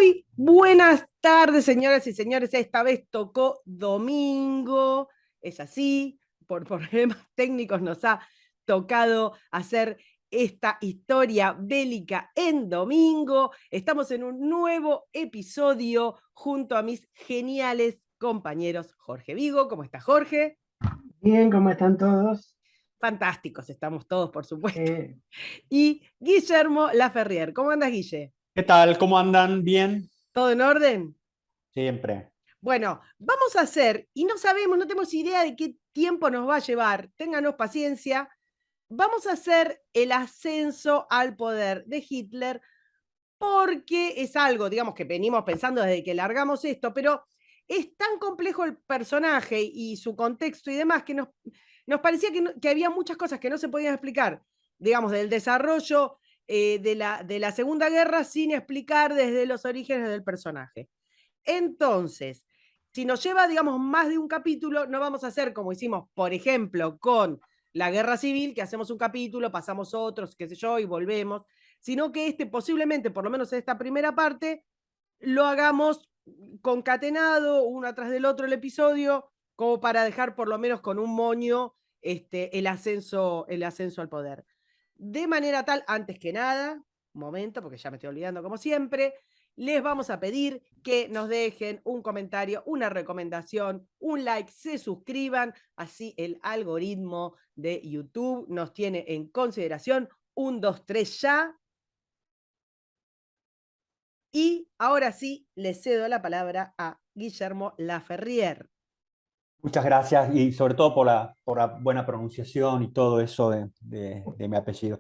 Muy buenas tardes, señoras y señores. Esta vez tocó domingo. Es así, por problemas técnicos nos ha tocado hacer esta historia bélica en domingo. Estamos en un nuevo episodio junto a mis geniales compañeros Jorge Vigo. ¿Cómo está, Jorge? Bien, ¿cómo están todos? Fantásticos, estamos todos, por supuesto. Y Guillermo Laferrier. ¿Cómo andas, Guille? ¿Qué tal? ¿Cómo andan? ¿Bien? ¿Todo en orden? Siempre. Bueno, vamos a hacer, y no sabemos, no tenemos idea de qué tiempo nos va a llevar, ténganos paciencia, vamos a hacer el ascenso al poder de Hitler, porque es algo, digamos, que venimos pensando desde que largamos esto, pero es tan complejo el personaje y su contexto y demás que nos parecía que había muchas cosas que no se podían explicar, digamos, del desarrollo de la Segunda Guerra sin explicar desde los orígenes del personaje. Entonces, si nos lleva, digamos, más de un capítulo, no vamos a hacer como hicimos, por ejemplo, con la Guerra Civil, que hacemos un capítulo, pasamos otros, qué sé yo, y volvemos, sino que este posiblemente, por lo menos en esta primera parte, lo hagamos concatenado, uno atrás del otro el episodio, como para dejar por lo menos con un moño el ascenso al poder. De manera tal, antes que nada, un momento, porque ya me estoy olvidando como siempre, les vamos a pedir que nos dejen un comentario, una recomendación, un like, se suscriban, así el algoritmo de YouTube nos tiene en consideración. 1, 2, 3 ya. Y ahora sí, le cedo la palabra a Guillermo Laferrier. Muchas gracias y sobre todo por la buena pronunciación y todo eso de mi apellido.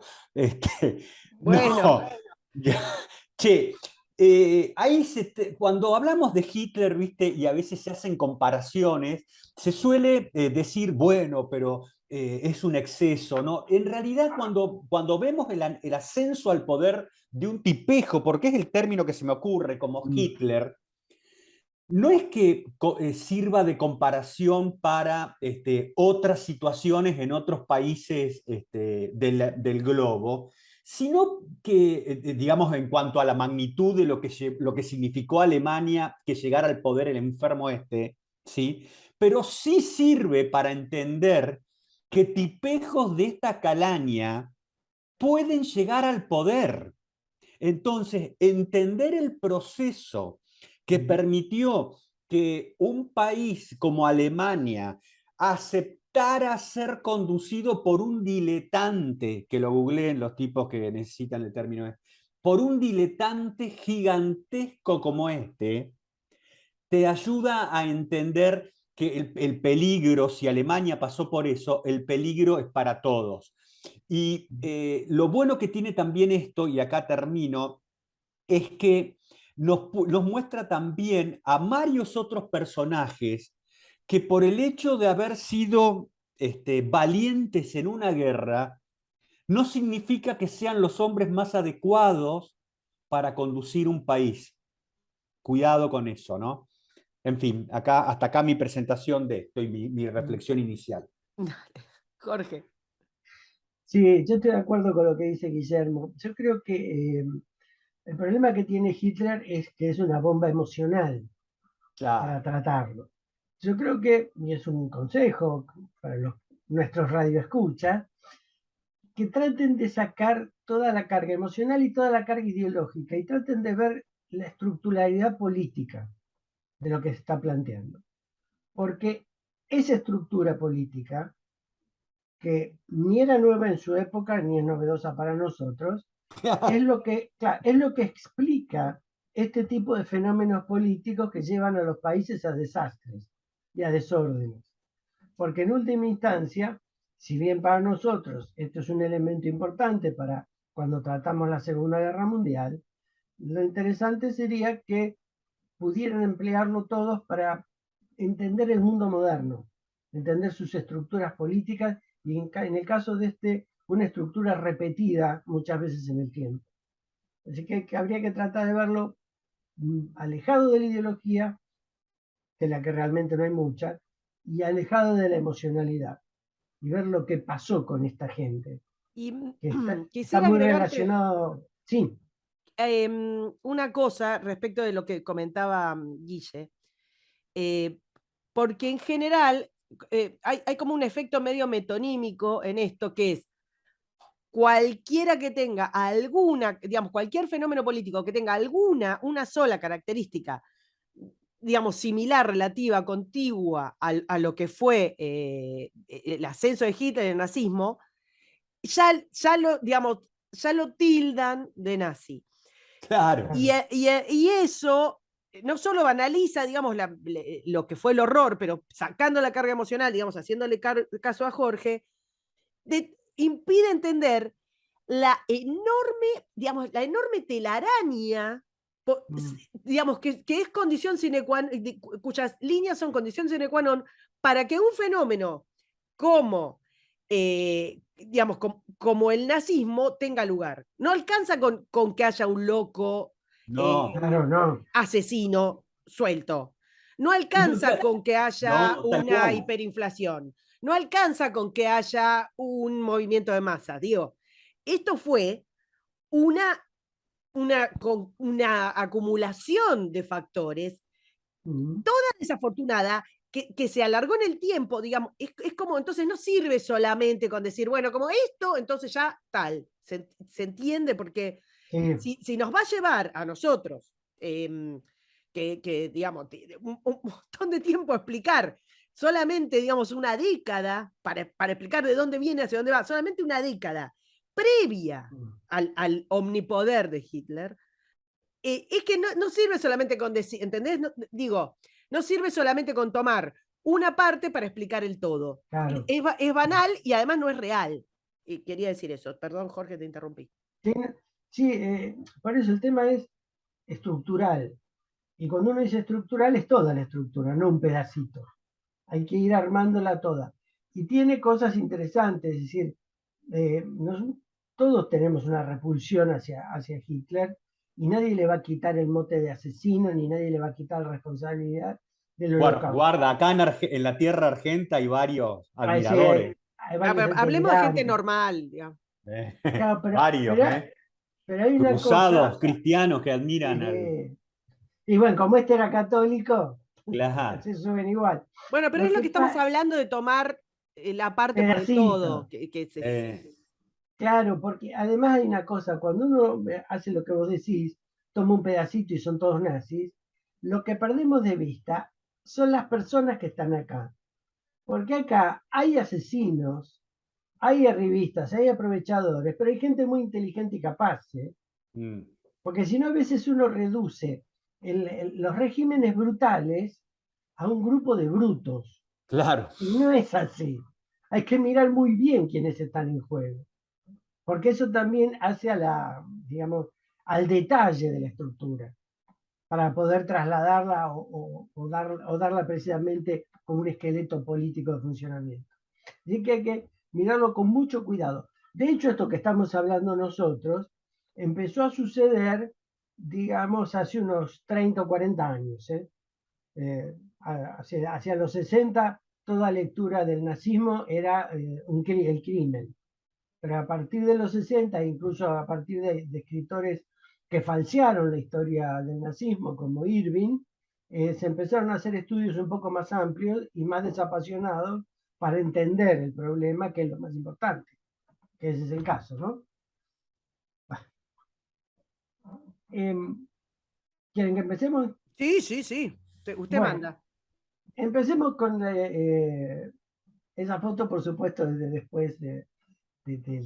Bueno. No, che, cuando hablamos de Hitler, ¿viste? Y a veces se hacen comparaciones, se suele decir, bueno, pero es un exceso, ¿no? En realidad, cuando vemos el ascenso al poder de un tipejo, porque es el término que se me ocurre, como Hitler, no es que sirva de comparación para otras situaciones en otros países del globo, sino que, digamos, en cuanto a la magnitud de lo que significó Alemania que llegara al poder el enfermo ¿sí? Pero sí sirve para entender que tipejos de esta calaña pueden llegar al poder. Entonces, entender el proceso que permitió que un país como Alemania aceptara ser conducido por un diletante, que lo googleen los tipos que necesitan el término, por un diletante gigantesco como te ayuda a entender que el peligro, si Alemania pasó por eso, el peligro es para todos. Y lo bueno que tiene también esto, y acá termino, es que nos muestra también a varios otros personajes que por el hecho de haber sido valientes en una guerra, no significa que sean los hombres más adecuados para conducir un país. Cuidado con eso, ¿no? En fin, hasta acá mi presentación de esto y mi reflexión inicial. Jorge. Sí, yo estoy de acuerdo con lo que dice Guillermo. Yo creo que el problema que tiene Hitler es que es una bomba emocional Claro. para tratarlo. Yo creo que, y es un consejo para nuestros radioescuchas, que traten de sacar toda la carga emocional y toda la carga ideológica y traten de ver la estructuralidad política de lo que se está planteando. Porque esa estructura política que ni era nueva en su época ni es novedosa para nosotros, es lo que explica este tipo de fenómenos políticos que llevan a los países a desastres y a desórdenes. Porque en última instancia, si bien para nosotros esto es un elemento importante para cuando tratamos la Segunda Guerra Mundial, lo interesante sería que pudieran emplearlo todos para entender el mundo moderno, entender sus estructuras políticas y en el caso de una estructura repetida muchas veces en el tiempo. Así que habría que tratar de verlo alejado de la ideología, de la que realmente no hay mucha, y alejado de la emocionalidad, y ver lo que pasó con esta gente, Y que está quisiera muy agregarte, relacionado, sí. una cosa respecto de lo que comentaba Guille, porque en general hay como un efecto medio metonímico en esto, que es cualquiera que tenga alguna, digamos, cualquier fenómeno político que tenga una sola característica, digamos, similar, relativa, contigua a lo que fue el ascenso de Hitler, el nazismo, digamos, ya lo tildan de nazi. Claro. Y eso no solo banaliza, digamos, lo que fue el horror, pero sacando la carga emocional, digamos, haciéndole caso a Jorge, impide entender digamos, la enorme telaraña, digamos, que es condición sine qua non, cuyas líneas son condición sine qua non para que un fenómeno como, digamos, como el nazismo tenga lugar. No alcanza con que haya un loco No. Claro, no. asesino suelto. No alcanza con que haya No, tal una cual. hiperinflación. No alcanza con que haya un movimiento de masa. Digo, esto fue una acumulación de factores desafortunada que se alargó en el tiempo, digamos, es como, entonces no sirve solamente con decir, bueno, como esto, entonces ya tal, se entiende, porque Sí. si nos va a llevar a nosotros, digamos, un montón de tiempo a explicar solamente, digamos, una década, para explicar de dónde viene, hacia dónde va, solamente una década previa al omnipoder de Hitler, es que no sirve solamente con decir, ¿entendés? Digo, no sirve solamente con tomar una parte para explicar el todo. Claro. Es banal y además no es real. Y quería decir eso. Perdón, Jorge, te interrumpí. Sí, por eso el tema es estructural. Y cuando uno dice estructural es toda la estructura, no un pedacito. Hay que ir armándola toda. Y tiene cosas interesantes, es decir, todos tenemos una repulsión hacia Hitler y nadie le va a quitar el mote de asesino ni nadie le va a quitar la responsabilidad del Bueno, holocausto. guarda, acá en la tierra argenta hay varios Ahí sí, admiradores. hay varios Hablemos de gente delirantes. normal, digamos. Claro, Varios, pero hay una cruzados, cosa, cristianos que admiran al... y bueno, como este era católico, Claro. se suben igual. Bueno, pero Lo es lo que que estamos pasa, hablando de tomar la parte por el todo. pedacito. Claro, porque además hay una cosa, cuando uno hace lo que vos decís, toma un pedacito y son todos nazis, lo que perdemos de vista son las personas que están acá. Porque acá hay asesinos, hay arribistas, hay aprovechadores, pero hay gente muy inteligente y capaz, ¿eh? Porque si no, a veces uno reduce los regímenes brutales a un grupo de brutos. Claro. Y no es así. Hay que mirar muy bien quiénes están en juego. Porque eso también hace digamos, al detalle de la estructura, para poder trasladarla o darla precisamente como un esqueleto político de funcionamiento. Así que hay que mirarlo con mucho cuidado. De hecho, esto que estamos hablando nosotros empezó a suceder, digamos, hace unos 30 o 40 años. Hacia los 60, toda lectura del nazismo era el crimen. Pero a partir de los 60, incluso a partir de escritores que falsearon la historia del nazismo, como Irving, se empezaron a hacer estudios un poco más amplios y más desapasionados para entender el problema, que es lo más importante, que ese es el caso, ¿no? ¿Quieren que empecemos? Sí, sí, sí. Usted Bueno, manda. empecemos con esa foto, por supuesto, desde después del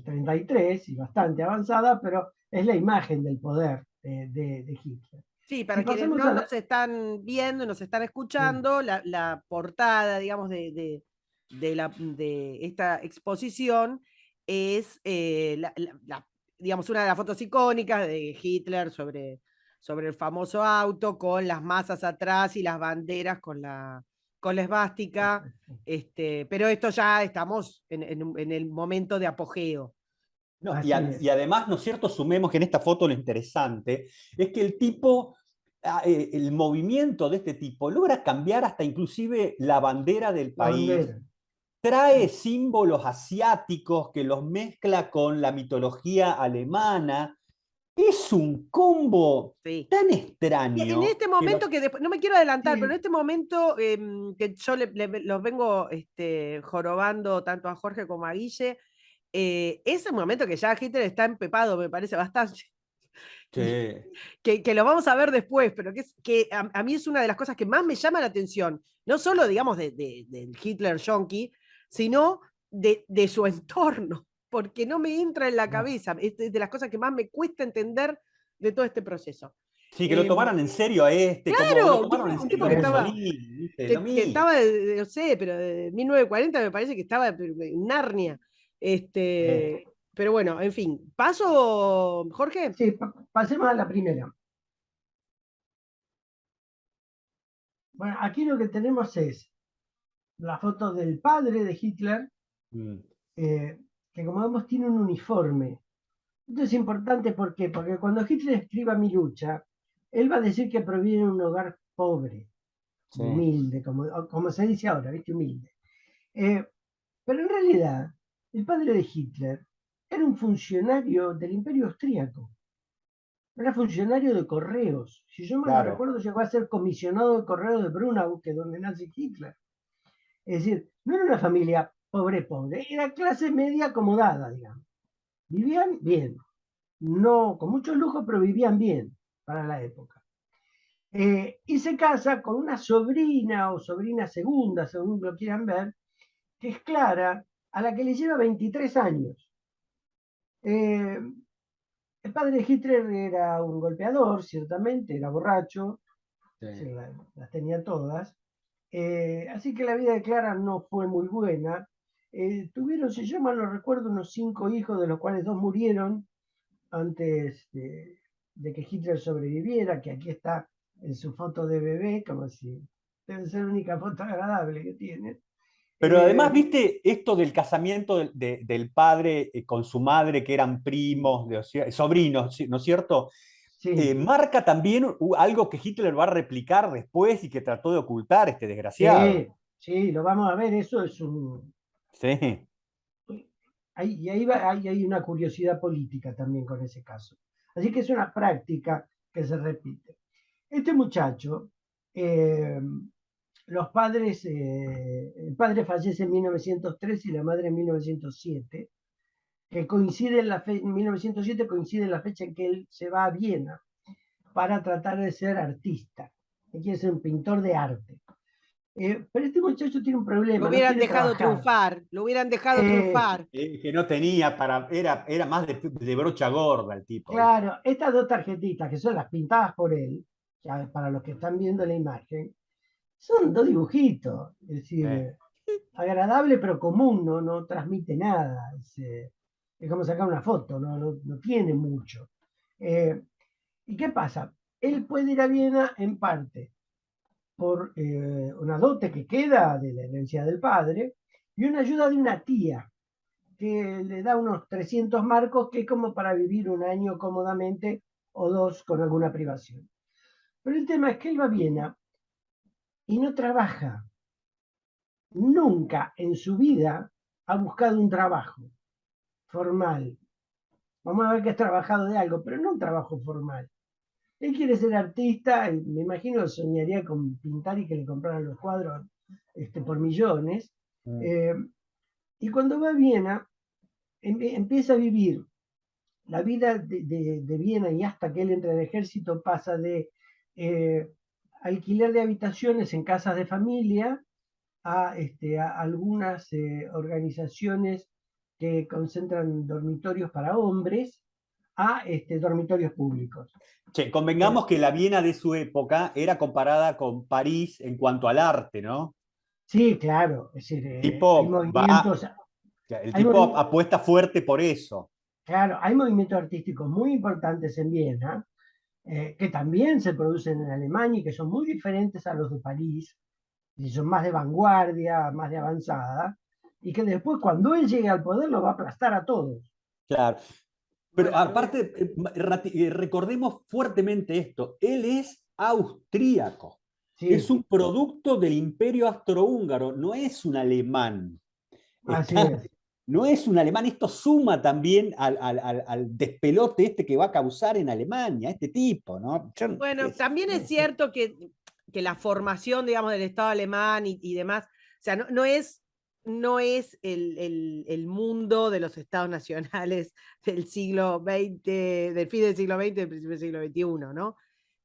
33 y bastante avanzada, pero es la imagen del poder de Hitler. Sí, para Si quienes pasamos no a la... nos están viendo, nos están escuchando, la portada, digamos, de esta exposición es, digamos, una de las fotos icónicas de Hitler sobre el famoso auto, con las masas atrás y las banderas con la esvástica, pero esto ya estamos en el momento de apogeo. No, Así es. y además, ¿no es cierto? Sumemos que en esta foto lo interesante es que el tipo, el movimiento de este tipo logra cambiar hasta inclusive la bandera del La país, bandera. trae símbolos asiáticos que los mezcla con la mitología alemana. Es un combo Sí. tan En extraño este que momento que después, no me quiero adelantar, pero en Sí, este momento que yo los vengo jorobando tanto a Jorge como a Guille, es un momento que ya Hitler está empepado, me parece bastante. Y sí, que lo vamos a ver después, pero que a mí es una de las cosas que más me llama la atención, no solo, digamos, del Hitler yonki, sino de su entorno, porque no me entra en la no. cabeza, es de las cosas que más me cuesta entender de todo este proceso. sí, que lo Eh, tomaran en serio a este, como lo claro, tomaron en un tipo serio a que Bueno, estaba, Mussolini, ¿viste? Lo que mismo. estaba, no sé, pero de 1940 me parece que estaba en Narnia. Eh, Pero bueno, en fin, paso, Jorge. sí, pasemos a la primera. Bueno, aquí lo que tenemos es la foto del padre de Hitler, mm, eh, que como vemos tiene un uniforme. Esto es importante ¿por qué? Porque cuando Hitler escriba Mi lucha, él va a decir que proviene de un hogar pobre, sí, humilde, como se dice ahora, ¿viste? Humilde. Eh, pero en realidad, el padre de Hitler era un funcionario del Imperio Austríaco, era funcionario de correos. Si yo mal no claro. recuerdo, llegó a ser comisionado de correos de Brunau, que es donde nace Hitler. Es decir, no era una familia pobre, pobre, era clase media acomodada, digamos. Vivían bien, no con mucho lujo, pero vivían bien para la época. Y se casa con una sobrina o sobrina segunda, según lo quieran ver, que es Clara, a la que le lleva 23 años. Eh, el padre de Hitler era un golpeador, ciertamente, era borracho, Sí. las tenía todas. Así que la vida de Clara no fue muy buena. Tuvieron, si yo mal no recuerdo, unos 5 hijos, de los cuales 2 murieron antes de que Hitler sobreviviera, que aquí está en su foto de bebé, como si debe ser la única foto agradable que tiene. Pero Eh, además, viste, esto del casamiento del padre con su madre, que eran primos, sobrinos, ¿no es cierto? sí, Marca también algo que Hitler va a replicar después y que trató de ocultar este desgraciado. sí, sí, lo vamos a ver, eso es un... Sí, Y ahí hay una curiosidad política también con ese caso. Así que es una práctica que se repite. Este muchacho, eh, el padre fallece en 1903 y la madre en 1907, que coincide en 1907 coincide en la fecha en que él se va a Viena para tratar de ser artista. Él quiere ser un pintor de arte. Pero este muchacho tiene un Lo problema, no hubieran quiere dejado trabajar. triunfar, lo hubieran dejado Eh, triunfar. que no tenía para, era más de brocha gorda el tipo, ¿viste? claro, estas 2 tarjetitas, que son las pintadas por él, ya para los que están viendo la imagen, son 2 dibujitos. Es decir, Sí. agradable pero común, no transmite nada. Es como sacar una foto, no tiene mucho. Eh, ¿Y qué pasa? Él puede ir a Viena en parte por una dote que queda de la herencia del padre y una ayuda de una tía que le da unos 300 marcos, que es como para vivir un año cómodamente o 2 con alguna privación. Pero el tema es que él va a Viena y no trabaja. Nunca en su vida ha buscado un trabajo formal. Vamos a ver que has trabajado de algo, pero no un trabajo formal. Él quiere ser artista, y me imagino que soñaría con pintar y que le compraran los cuadros por millones. Mm. Eh, y cuando va a Viena, empieza a vivir la vida de Viena, y hasta que él entra en el ejército pasa de eh, alquiler de habitaciones en casas de familia a algunas organizaciones que concentran dormitorios para hombres, a dormitorios públicos. Che, Eh, convengamos que la Viena de su época era comparada con París en cuanto al arte, ¿no? sí, claro, es decir, Tipo va, el hay tipo movi- apuesta fuerte por eso. claro, hay movimientos artísticos muy importantes en Viena, que también se producen en Alemania y que son muy diferentes a los de París, y son más de vanguardia, más de avanzada, y que después cuando él llegue al poder lo va a aplastar a todos. Claro. Pero Bueno, pero aparte, recordemos fuertemente esto, él es austríaco, es Sí, un producto del imperio austrohúngaro, no es un alemán. así Está, es. no es un alemán, esto suma también al despelote este que va a causar en Alemania, este tipo, ¿no? Bueno, también es cierto que la formación, digamos, del Estado alemán y demás, o sea, no es el mundo de los estados nacionales del siglo XX, del fin del siglo XX, del principio del siglo XXI, ¿no?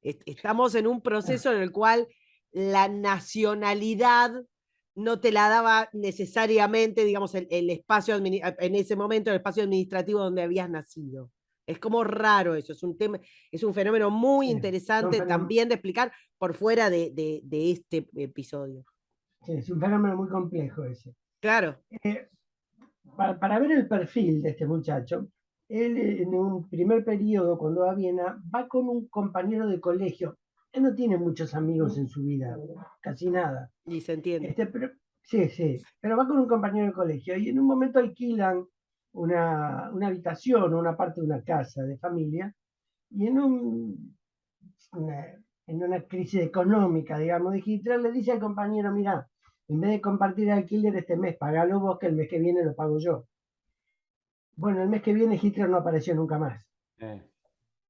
Estamos en un proceso en el cual la nacionalidad no te la daba necesariamente, digamos, el espacio, en ese momento, el espacio administrativo donde habías nacido. Es como raro eso, es un tema, es un fenómeno muy interesante también de explicar por fuera de este episodio. Sí, es un fenómeno muy complejo ese. Claro. Para ver el perfil de este muchacho, él en un primer periodo, cuando va a Viena, va con un compañero de colegio. Él no tiene muchos amigos en su vida, casi nada. Y se entiende. Sí, pero va con un compañero de colegio y en un momento alquilan una habitación o una parte de una casa de familia y en una crisis económica, digamos, de Hitler, le dice al compañero, mira, en vez de compartir el alquiler este mes, pagalo vos, que el mes que viene lo pago yo. Bueno, el mes que viene Hitler no apareció nunca más.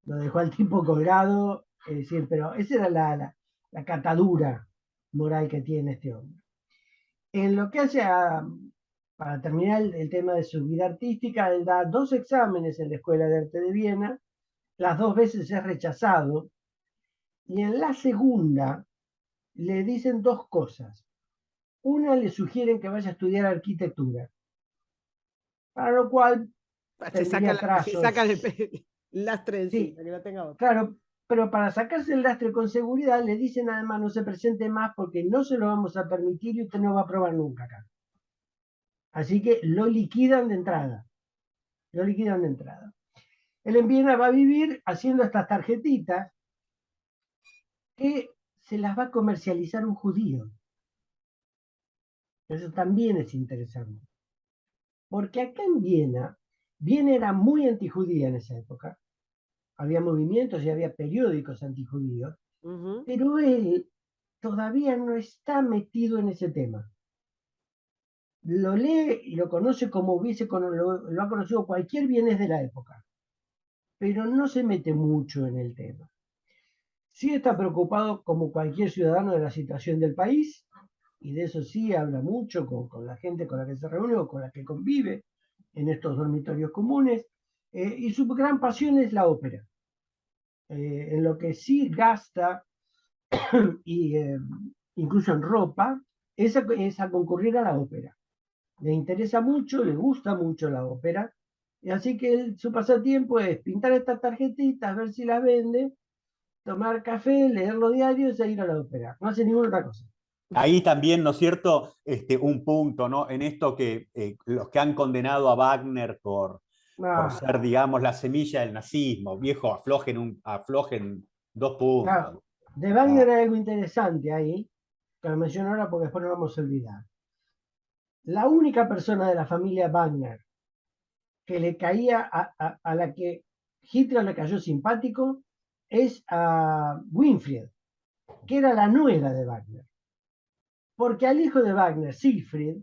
Lo dejó al tipo colgado, es decir, pero esa era la catadura moral que tiene este hombre. En lo que hace para terminar el tema de su vida artística, él da 2 exámenes en la Escuela de Arte de Viena, las 2 veces es rechazado, y en la segunda le dicen 2 cosas. Una, le sugieren que vaya a estudiar arquitectura, para lo cual se saca el lastre de encima, sí, que lo tenga otro. Claro, pero para sacarse el lastre con seguridad le dicen además no se presente más porque no se lo vamos a permitir y usted no va a probar nunca acá. Así que lo liquidan de entrada. Lo liquidan de entrada. Él en Viena va a vivir haciendo estas tarjetitas que se las va a comercializar un judío. Eso también es interesante. Porque acá en Viena era muy antijudía en esa época. Había movimientos y había periódicos antijudíos, pero él todavía no está metido en ese tema. Lo lee y lo conoce como lo ha conocido cualquier vienés de la época, pero no se mete mucho en el tema. Sí está preocupado como cualquier ciudadano de la situación del país, y de eso sí habla mucho con la gente con la que se reúne o con la que convive en estos dormitorios comunes, y su gran pasión es la ópera. En lo que sí gasta, y incluso en ropa, es a concurrir a la ópera. Le interesa mucho, le gusta mucho la ópera, y así que su pasatiempo es pintar estas tarjetitas, ver si las vende, tomar café, leer los diarios e ir a la ópera. No hace ninguna otra cosa. Ahí también, ¿no es cierto? Un punto, ¿no? En esto que los que han condenado a Wagner por ser, digamos, la semilla del nazismo, viejo, aflojen 2 puntos. Claro, de Wagner hay algo interesante ahí, que lo menciono ahora porque después no vamos a olvidar. La única persona de la familia Wagner que le caía a la que Hitler le cayó simpático es a Winfried, que era la nuera de Wagner. Porque al hijo de Wagner, Siegfried,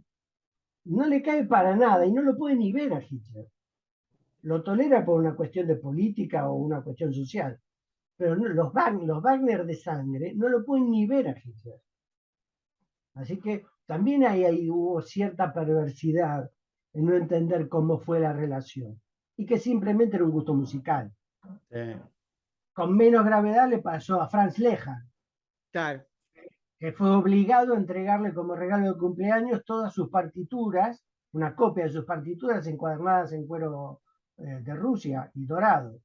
no le cae para nada y no lo puede ni ver a Hitler. Lo tolera por una cuestión de política o una cuestión social. Pero no, los Wagner de sangre no lo pueden ni ver a Hitler. Así que también ahí hubo cierta perversidad en no entender cómo fue la relación. Y que simplemente era un gusto musical. Con menos gravedad le pasó a Franz Lehár. Claro. Que fue obligado a entregarle como regalo de cumpleaños todas sus partituras, una copia de sus partituras encuadernadas en cuero de Rusia y dorado.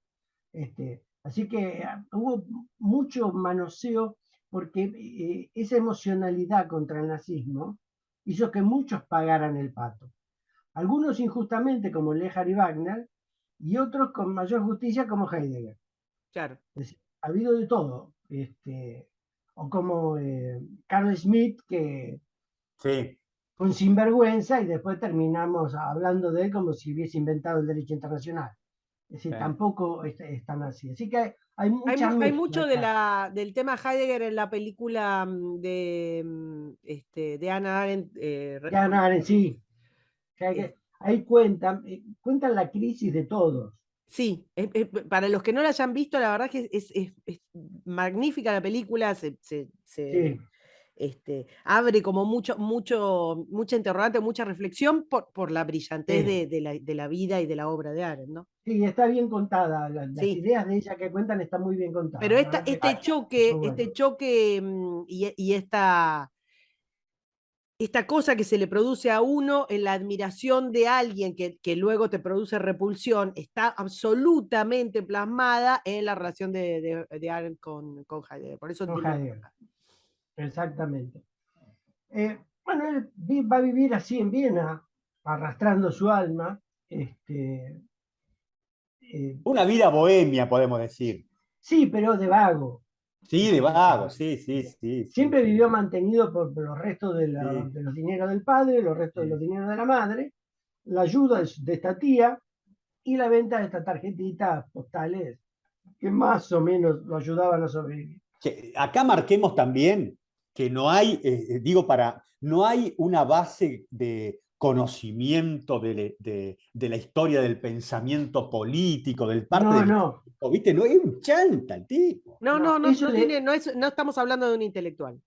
Así que hubo mucho manoseo porque esa emocionalidad contra el nazismo hizo que muchos pagaran el pato. Algunos injustamente, como Lehár y Wagner, y otros con mayor justicia, como Heidegger. Claro. Ha habido de todo. O como Carl Schmitt, que fue un sinvergüenza, y después terminamos hablando de él como si hubiese inventado el derecho internacional. Es decir, tampoco están así. Así que hay mucho del tema Heidegger en la película de Hannah Arendt. De Hannah Arendt, sí. ahí cuentan la crisis de todos. Sí, para los que no la hayan visto, la verdad que es magnífica la película, Sí, abre como mucha interrogante, mucha reflexión por la brillantez sí, de la vida y de la obra de Arendt, ¿no? sí, está bien contada. Las Sí. ideas de ella que cuentan están muy bien contadas. Pero La verdad que está muy bueno. este choque y esta cosa que se le produce a uno en la admiración de alguien que luego te produce repulsión, está absolutamente plasmada en la relación de Arendt con Heidegger. Por eso Con tiene... Heidegger, exactamente. Bueno, él va a vivir así en Viena, arrastrando su alma. Eh, Una vida bohemia, podemos decir. sí, pero de vago. Sí, de vago, sí, sí, sí, sí, Siempre sí, vivió mantenido por los restos sí, de los dineros del padre, los restos de los sí. dineros de la madre, la ayuda de esta tía y la venta de estas tarjetitas postales que más o menos lo ayudaban a sobrevivir. Acá marquemos también que no hay, no hay una base de conocimiento de la historia del pensamiento político, del parte No, del no, ¿viste? No es un chanta el tipo. no, eso le, No estamos hablando de un intelectual.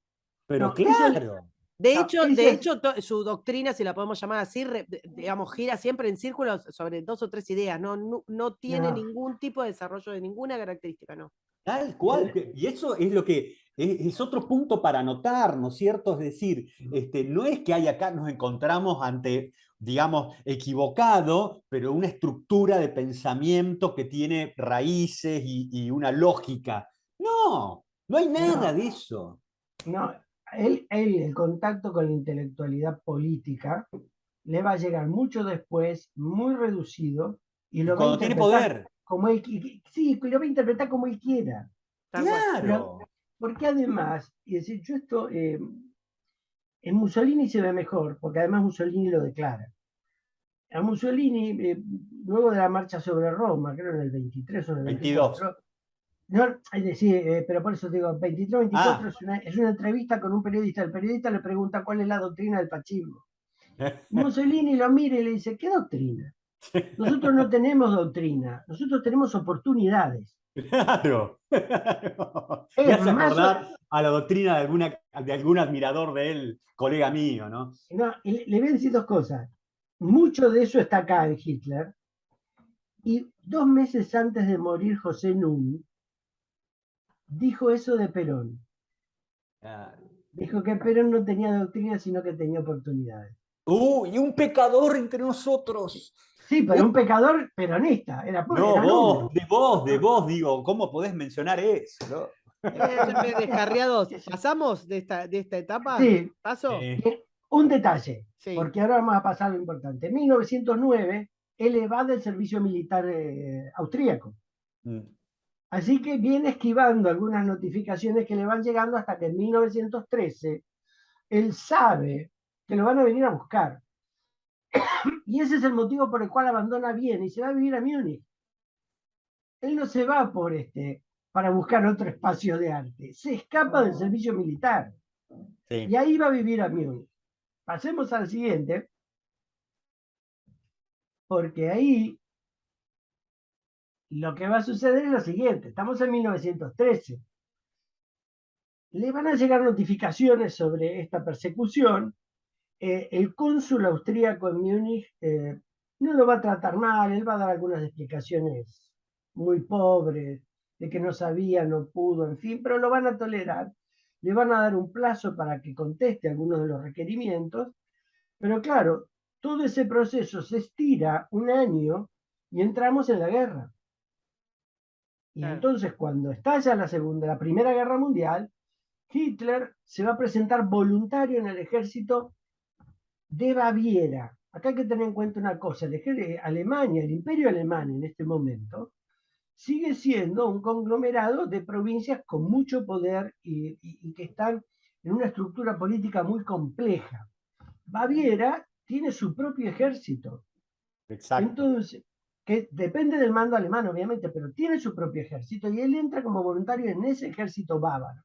Pero no, eso le, claro, no, ese es, Su doctrina, si la podemos llamar así, digamos, gira siempre en círculos sobre 2 o 3 ideas. No tiene no, ningún tipo de desarrollo de ninguna característica, ¿no? tal cual. Y eso es lo que es otro punto para anotar, ¿no es cierto? Es decir, no es que hay acá nos encontramos ante, digamos, equivocado, pero una estructura de pensamiento que tiene raíces y una lógica. No, no hay nada no, de eso. no, el contacto con la intelectualidad política le va a llegar mucho después, muy reducido, y Y lo va a cuando tiene interpretar poder, como él, sí, lo va a interpretar como él quiera. Tal cual. Pero, claro. porque además, y decir, yo esto, en Mussolini se ve mejor, porque además Mussolini lo declara. A Mussolini, luego de la marcha sobre Roma, creo en el 23 o en el 22. 24, no, es decir, pero por eso digo, 23-24 Ah. es una entrevista con un periodista. El periodista le pregunta cuál es la doctrina del fascismo. Mussolini lo mira y le dice, ¿qué doctrina? Nosotros no tenemos doctrina, nosotros tenemos oportunidades. Claro, claro. Me Es hace más, acordar a la doctrina de algún admirador de él, colega mío, ¿no? no, le voy a decir dos cosas. Mucho de eso está acá en Hitler. Y 2 meses antes de morir José Núñez, dijo eso de Perón. Ah. Dijo que Perón no tenía doctrina, sino que tenía oportunidades. Y un pecador entre nosotros. Sí, Uh, pero un pecador peronista, no, era Núñez. de vos, digo, ¿cómo podés mencionar eso, no? Descarriados. ¿Pasamos de esta etapa? Sí, ¿Paso? un detalle, Sí. porque ahora vamos a pasar lo importante. En 1909, él evade el servicio militar austríaco. Mm. Así que viene esquivando algunas notificaciones que le van llegando hasta que en 1913 él sabe que lo van a venir a buscar. Y ese es el motivo por el cual abandona Viena y se va a vivir a Múnich. Él no se va para buscar otro espacio de arte, se escapa del servicio militar y Sí. ahí va a vivir a Múnich. Pasemos al siguiente, porque ahí lo que va a suceder es lo siguiente, estamos en 1913. Le van a llegar notificaciones sobre esta persecución. El cónsul austríaco en Múnich no lo va a tratar mal, él va a dar algunas explicaciones muy pobres, de que no sabía, no pudo, en fin, pero lo van a tolerar. Le van a dar un plazo para que conteste algunos de los requerimientos, pero claro, todo ese proceso se estira un año y entramos en la guerra. Y Claro. entonces cuando estalla la Primera Guerra Mundial, Hitler se va a presentar voluntario en el ejército de Baviera. Acá hay que tener en cuenta una cosa, Alemania, el imperio alemán en este momento, sigue siendo un conglomerado de provincias con mucho poder y que están en una estructura política muy compleja. Baviera tiene su propio ejército, Exacto. entonces, que depende del mando alemán, obviamente, pero tiene su propio ejército y él entra como voluntario en ese ejército bávaro.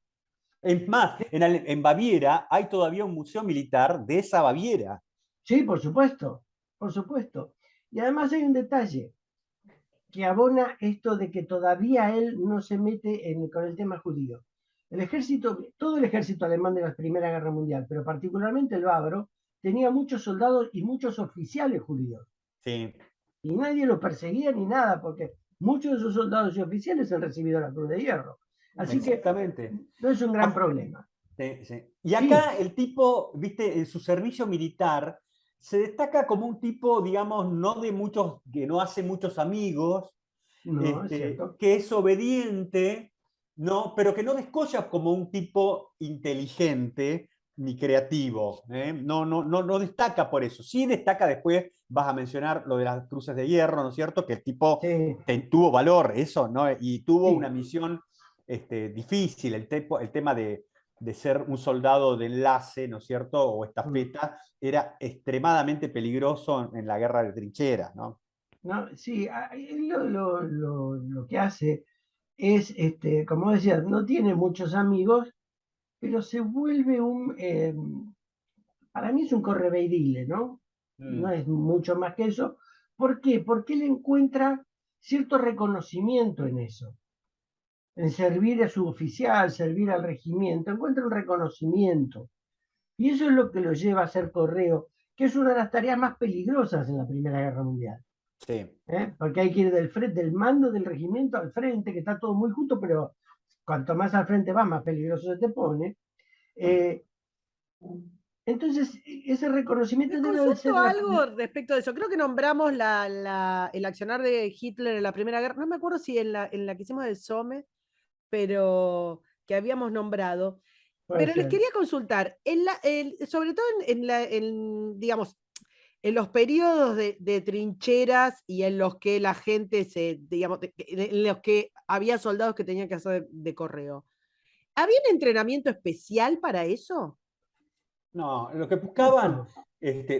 Es más, en Baviera hay todavía un museo militar de esa Baviera. Sí, por supuesto, por supuesto. Y además hay un detalle que abona esto de que todavía él no se mete con el tema judío. El ejército, todo el ejército alemán de la Primera Guerra Mundial, pero particularmente el bávaro, tenía muchos soldados y muchos oficiales judíos. Sí. Y nadie los perseguía ni nada, porque muchos de esos soldados y oficiales han recibido la Cruz de Hierro. Así que no es un gran problema. Sí, sí. Y acá el tipo, viste, en su servicio militar, se destaca como un tipo, digamos, no de muchos, que no hace muchos amigos, No, es cierto. que es obediente, ¿no? Pero que no descolla como un tipo inteligente ni creativo. No destaca por eso. Sí destaca después, vas a mencionar lo de las cruces de hierro, ¿no es cierto? Que el tipo Sí, tuvo valor, eso, ¿no? Y tuvo sí. una misión difícil, el tema de ser un soldado de enlace, ¿no es cierto? O estafeta, era extremadamente peligroso en la guerra de trincheras, ¿no? No, sí, él lo que hace es, como decía, no tiene muchos amigos, pero se vuelve para mí es un correveidile, ¿no? No es mucho más que eso. ¿Por qué? Porque él encuentra cierto reconocimiento en eso, en servir a su oficial, servir al regimiento, encuentra un reconocimiento. Y eso es lo que lo lleva a ser correo, que es una de las tareas más peligrosas en la Primera Guerra Mundial. Sí. Porque hay que ir del mando del regimiento al frente, que está todo muy justo, pero cuanto más al frente vas, más peligroso se te pone. Entonces, ese reconocimiento Les debe de ser consulto algo respecto de eso. Creo que nombramos el accionar de Hitler en la Primera Guerra. No me acuerdo si en la que hicimos del Somme, pero que habíamos nombrado. Pero les quería consultar, sobre todo digamos, en los periodos de trincheras y en los que la gente digamos, en los que había soldados que tenían que hacer de correo. ¿Había un entrenamiento especial para eso? No, lo que buscaban,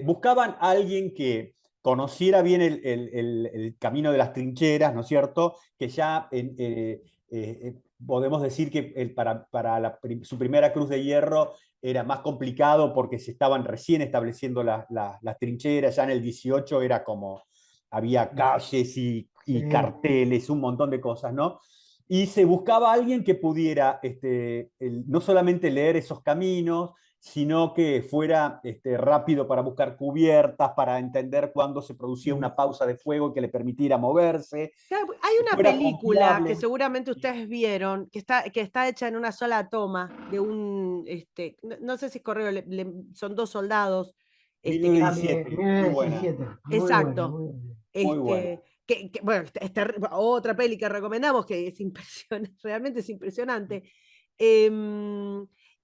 buscaban a alguien que conociera bien el camino de las trincheras, ¿no es cierto? Que ya podemos decir que para su primera cruz de hierro era más complicado porque se estaban recién estableciendo las trincheras, ya en el 18 era como, había calles y carteles, un montón de cosas, ¿no? Y se buscaba a alguien que pudiera no solamente leer esos caminos, sino que fuera rápido para buscar cubiertas, para entender cuándo se producía una pausa de fuego y que le permitiera moverse. Claro, hay una película que seguramente ustedes vieron, que está hecha en una sola toma, de no sé si es correo, son dos soldados. 1917, muy buena. Exacto. Muy buena. Bueno, otra peli que recomendamos que es impresionante, realmente es impresionante.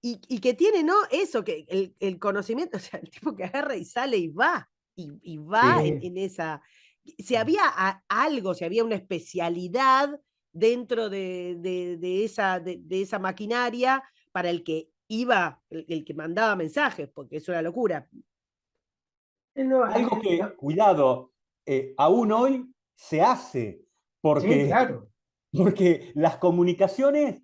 Y que tiene, ¿no? Eso, que el conocimiento, o sea, el tipo que agarra y sale y va, y va en esa. Si había algo, si había una especialidad dentro de esa maquinaria para el que iba, el que mandaba mensajes, porque eso era locura. Algo que, cuidado, aún hoy se hace, porque, sí, claro. porque las comunicaciones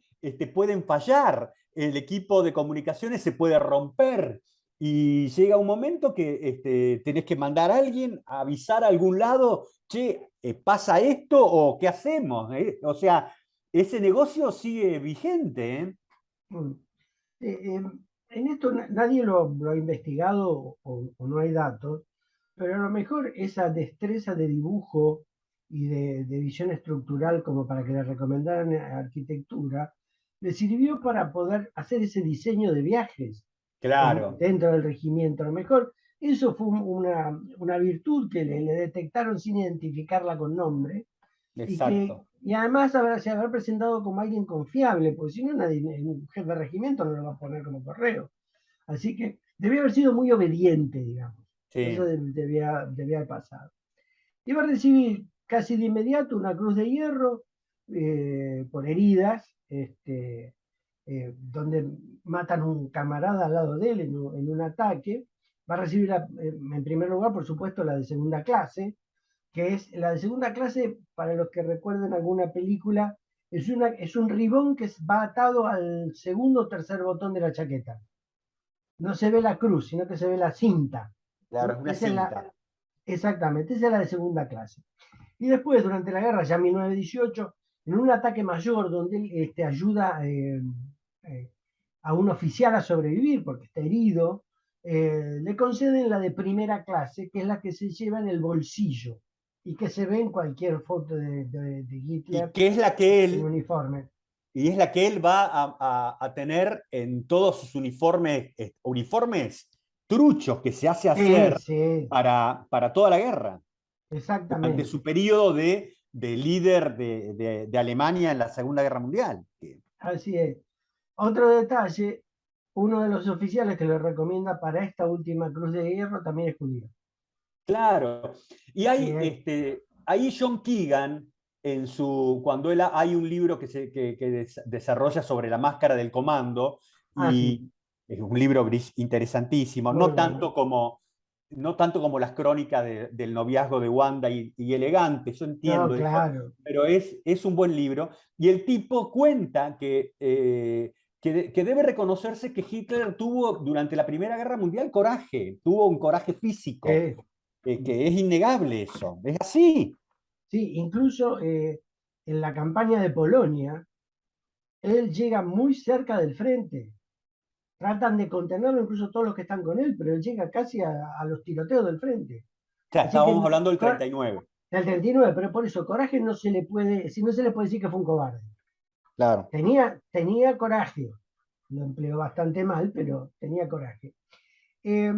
pueden fallar, el equipo de comunicaciones se puede romper y llega un momento que tenés que mandar a alguien a avisar a algún lado, che, ¿pasa esto o qué hacemos? O sea, ese negocio sigue vigente. En esto nadie lo ha investigado o no hay datos, pero a lo mejor esa destreza de dibujo y de visión estructural como para que le recomendaran arquitectura, le sirvió para poder hacer ese diseño de viajes Claro. dentro del regimiento. A lo mejor eso fue una virtud que le detectaron sin identificarla con nombre. Exacto. Y además se habrá presentado como alguien confiable, porque si no, un jefe de regimiento no lo va a poner como correo. Así que debía haber sido muy obediente, digamos. Sí. Eso debía haber pasado. Iba a recibir casi de inmediato una cruz de hierro por heridas, donde matan a un camarada al lado de él en un ataque. Va a recibir, en primer lugar, por supuesto, la de segunda clase, que es la de segunda clase, para los que recuerden alguna película, es un ribón que va atado al segundo o tercer botón de la chaqueta. No se ve la cruz, sino que se ve la cinta. Claro, ¿no? es una cinta. Exactamente, esa es la de segunda clase. Y después, durante la guerra, ya en 1918, en un ataque mayor donde él ayuda a un oficial a sobrevivir porque está herido, le conceden la de primera clase, que es la que se lleva en el bolsillo y que se ve en cualquier foto de Y Hitler que es la que en él, uniforme. y es la que él va a tener en todos sus uniformes, uniformes truchos que se hace Sí, hacer sí, para toda la guerra, durante su exactamente. periodo de líder de Alemania en la Segunda Guerra Mundial. Así es. Otro detalle, uno de los oficiales que le recomienda para esta última cruz de hierro también es judío. Claro. Y Sí, ahí John Keegan, cuando hay un libro que desarrolla sobre la máscara del comando, sí, y es un libro interesantísimo, muy bueno. no tanto como las crónicas del noviazgo de Wanda y Elegante, yo No, entiendo eso, claro. pero es un buen libro. Y el tipo cuenta que debe reconocerse que Hitler tuvo durante la Primera Guerra Mundial coraje, tuvo un coraje físico, Eh, que es innegable eso, es así. sí, incluso en la campaña de Polonia, él llega muy cerca del frente. Tratan de contenerlo incluso todos los que están con él, pero él llega casi a los tiroteos del frente. O sea, Así que estábamos hablando del 39. del 39, pero por eso coraje no se le puede, si no se le puede decir que fue un cobarde. Claro. Tenía coraje, lo empleó bastante mal, pero tenía coraje. Eh,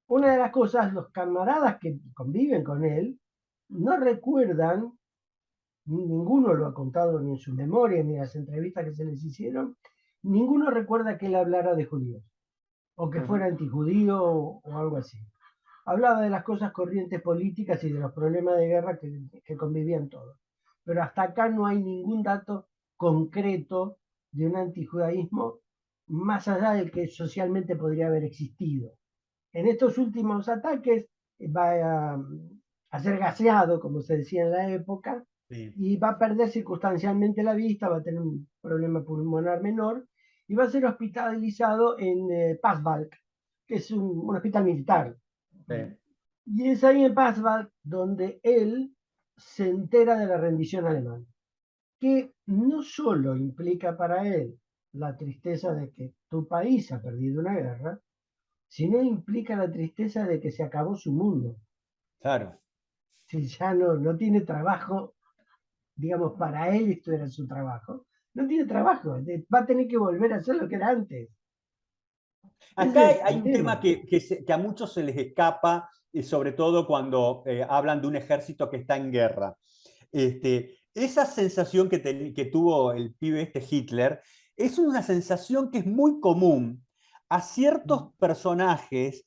una de las cosas, los camaradas que conviven con él no recuerdan, ninguno lo ha contado ni en su memoria ni en las entrevistas que se les hicieron, ninguno recuerda que él hablara de judíos o que fuera antijudío o algo así. Hablaba de las cosas corrientes políticas y de los problemas de guerra que convivían todos. Pero hasta acá no hay ningún dato concreto de un antijudaísmo más allá del que socialmente podría haber existido. En estos últimos ataques va a ser gaseado, como se decía en la época, Sí. y va a perder circunstancialmente la vista, va a tener un problema pulmonar menor y va a ser hospitalizado en Pasvalk, que es un hospital militar. Sí. Y es ahí en Pasvalk donde él se entera de la rendición alemana, que no solo implica para él la tristeza de que tu país ha perdido una guerra, sino implica la tristeza de que se acabó su mundo. Claro. Si ya no tiene trabajo, digamos, para él esto era su trabajo, no tiene trabajo, va a tener que volver a hacer lo que era antes. Acá Ese es hay el un tema tema. que a muchos se les escapa, sobre todo cuando hablan de un ejército que está en guerra. Esa sensación que tuvo el pibe Hitler es una sensación que es muy común a ciertos personajes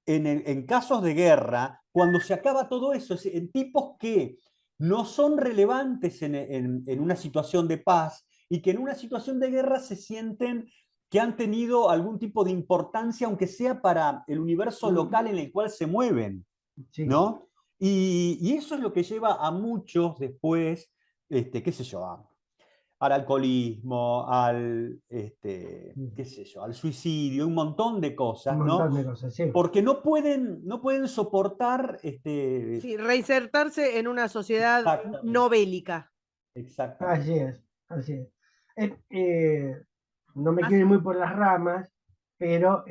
en casos de guerra, cuando se acaba todo eso, en tipos que no son relevantes en una situación de paz y que en una situación de guerra se sienten que han tenido algún tipo de importancia, aunque sea para el universo local en el cual se mueven, Sí, ¿no? Y eso es lo que lleva a muchos después, qué sé yo, al alcoholismo, qué sé yo, al suicidio, un montón de un cosas, ¿no? montón de cosas, sí. Porque no pueden soportar. Sí, reinsertarse en una sociedad Exactamente, no bélica. Así exactamente. es, así es. Eh, eh, no me quiero As- ir muy por las ramas, pero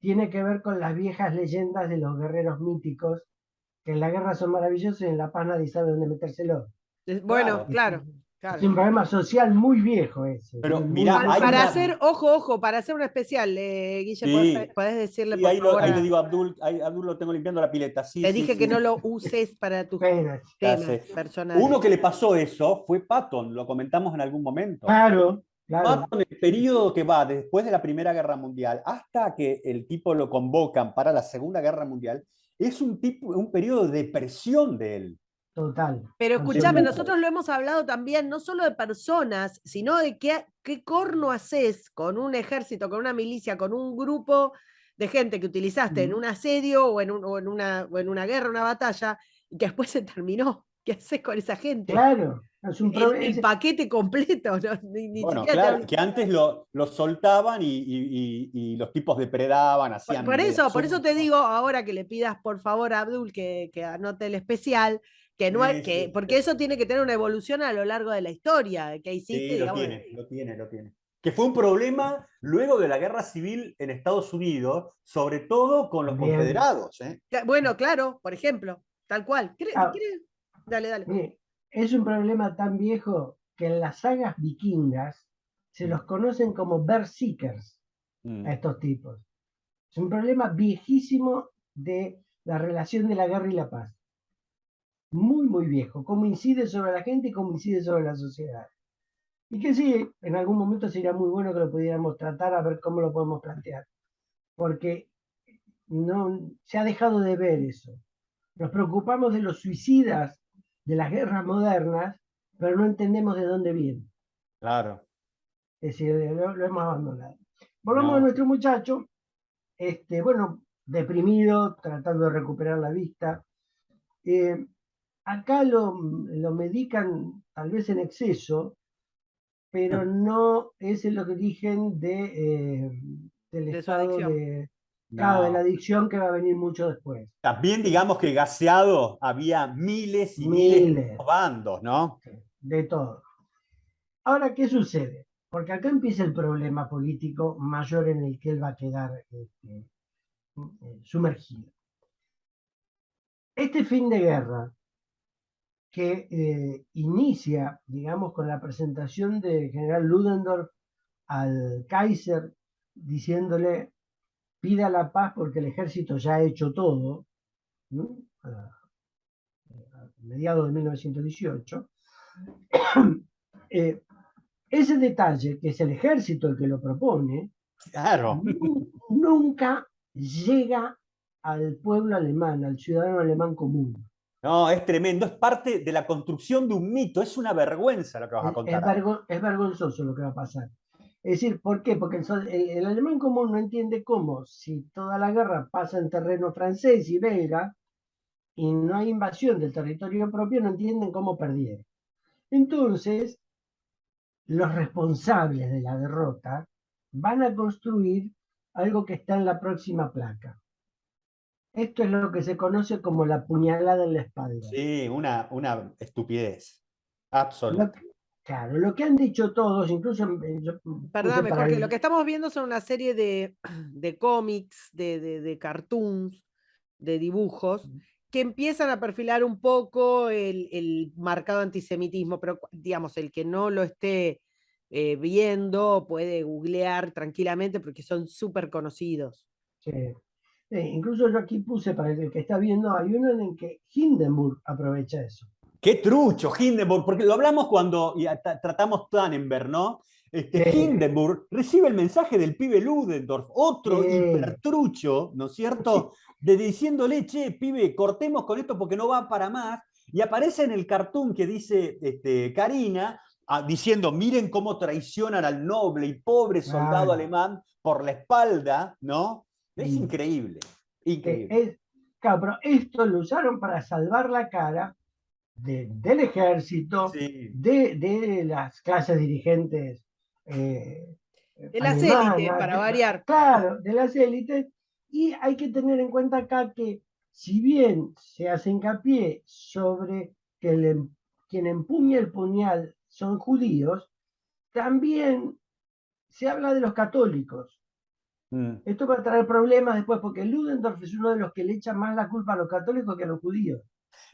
tiene que ver con las viejas leyendas de los guerreros míticos, que en la guerra son maravillosos y en la paz nadie sabe dónde metérselo. Bueno, Claro. Es, claro, es claro. un problema social muy viejo ese, Pero muy, mirá, muy hay Para una. hacer, conocido. ojo, para hacer un especial, Guille, Sí, podés decirle sí, por favor ahí le digo a Abdul, Abdul lo tengo limpiando la pileta. Sí, te sí, dije que sí. no lo uses para tus Apenas. Ya temas sé. personales. Uno que le pasó eso fue Patton, lo comentamos en algún momento. Claro, claro. Patton, el periodo que va después de la Primera Guerra Mundial hasta que el tipo lo convocan para la Segunda Guerra Mundial, es un periodo de depresión de él. Total, Pero escúchame, absoluta. nosotros lo hemos hablado también, no solo de personas, sino de qué corno haces con un ejército, con una milicia, con un grupo de gente que utilizaste en un asedio o en una guerra, una batalla, y que después se terminó. ¿Qué haces con esa gente? Claro, es un El paquete completo, ¿no? Ni Bueno, siquiera claro, que antes lo soltaban y los tipos depredaban, hacían Por del eso te absurdo. digo ahora que le pidas por favor a Abdul que anote el especial, que no Sí, sí, porque eso tiene que tener una evolución a lo largo de la historia, que hiciste, sí, lo digamos. tiene, lo tiene, lo tiene. Que fue un problema luego de la guerra civil en Estados Unidos, sobre todo con los también. confederados, ¿eh? Bueno, claro, por ejemplo, tal cual. Ah, Dale, dale. mire, es un problema tan viejo que en las sagas vikingas se los conocen como berserkers a Mm. estos tipos. Es un problema viejísimo de la relación de la guerra y la paz. Muy, muy viejo. Cómo incide sobre la gente y cómo incide sobre la sociedad. Y que sí, en algún momento sería muy bueno que lo pudiéramos tratar a ver cómo lo podemos plantear. Porque no se ha dejado de ver eso. Nos preocupamos de los suicidas de las guerras modernas, pero no entendemos de dónde vienen. Claro. Es decir, lo hemos abandonado. Volvamos a No. nuestro muchacho, bueno, deprimido, tratando de recuperar la vista. Eh, Acá lo medican tal vez en exceso, pero no es el origen del De su estado adicción. de la No. adicción que va a venir mucho después. También digamos que gaseado había miles y miles de Miles, bandos, ¿no? de todo. Ahora, ¿qué sucede? Porque acá empieza el problema político mayor en el que él va a quedar sumergido. Este fin de guerra que inicia, digamos, con la presentación del general Ludendorff al Kaiser diciéndole pida la paz porque el ejército ya ha hecho todo, ¿no? A mediados de 1918, eh, ese detalle, que es el ejército el que lo propone, Claro. nunca llega al pueblo alemán, al ciudadano alemán común. No, es tremendo, es parte de la construcción de un mito, es una vergüenza lo que vas a contar ahora. Es vergonzoso lo que va a pasar. Es decir, ¿por qué? Porque el alemán común no entiende cómo, si toda la guerra pasa en terreno francés y belga y no hay invasión del territorio propio, no entienden cómo perdieron. Entonces, los responsables de la derrota van a construir algo que está en la próxima placa. Esto es lo que se conoce como la puñalada en la espalda. Sí, una estupidez. Lo Absoluta. que, claro, lo que han dicho todos, incluso yo puse Perdóname, para Jorge, lo que el... estamos viendo son una serie de cómics, de cartoons, de dibujos, que empiezan a perfilar un poco el marcado antisemitismo, pero digamos, el que no lo esté viendo puede googlear tranquilamente porque son súper conocidos. incluso yo aquí puse para el que está viendo, hay uno en el que Hindenburg aprovecha eso. Qué trucho, Hindenburg, porque lo hablamos cuando tratamos Tannenberg, ¿no? Hindenburg recibe el mensaje del pibe Ludendorff, otro hipertrucho, ¿no es cierto? De diciéndole, che, pibe, cortemos con esto porque no va para más. Y aparece en el cartoon que dice Karina, diciendo, miren cómo traicionan al noble y pobre soldado Claro. alemán por la espalda, ¿no? Es increíble, increíble. Claro, pero esto lo usaron para salvar la cara del ejército, Sí. de las clases dirigentes De las élites, alemanas, para variar. claro, de las élites. Y hay que tener en cuenta acá que si bien se hace hincapié sobre que quien empuña el puñal son judíos, también se habla de los católicos. Mm. Esto va a traer problemas después, porque Ludendorff es uno de los que le echa más la culpa a los católicos que a los judíos.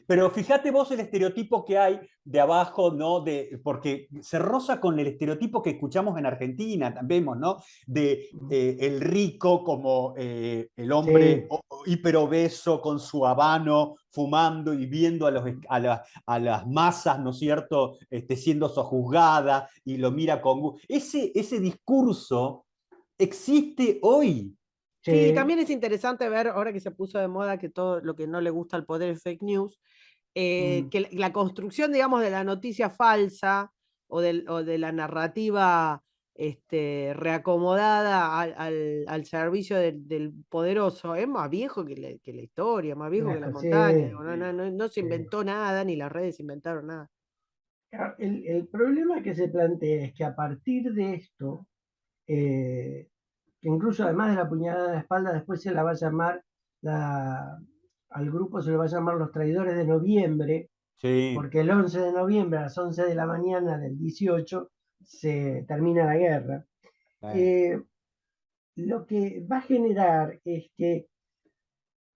Pero fíjate vos el estereotipo que hay de abajo, ¿no? Porque se roza con el estereotipo que escuchamos en Argentina, vemos, ¿no? De el rico como el hombre Sí, hiperobeso con su habano, fumando y viendo a las masas, ¿no es cierto?, siendo sojuzgada y lo mira con... Ese discurso existe hoy. Sí, sí. también es interesante ver, ahora que se puso de moda que todo lo que no le gusta al poder es fake news, que la construcción, digamos, de la noticia falsa o de la narrativa reacomodada al servicio del poderoso, es más viejo que la historia, más viejo que la montaña. Sí, No se sí. inventó nada, ni las redes inventaron nada. El problema que se plantea es que a partir de esto, que incluso además de la puñalada en la espalda, después se la va a llamar, al grupo se le va a llamar los traidores de noviembre, Sí. porque el 11 de noviembre a las 11 de la mañana del 18 se termina la guerra. Lo que va a generar es que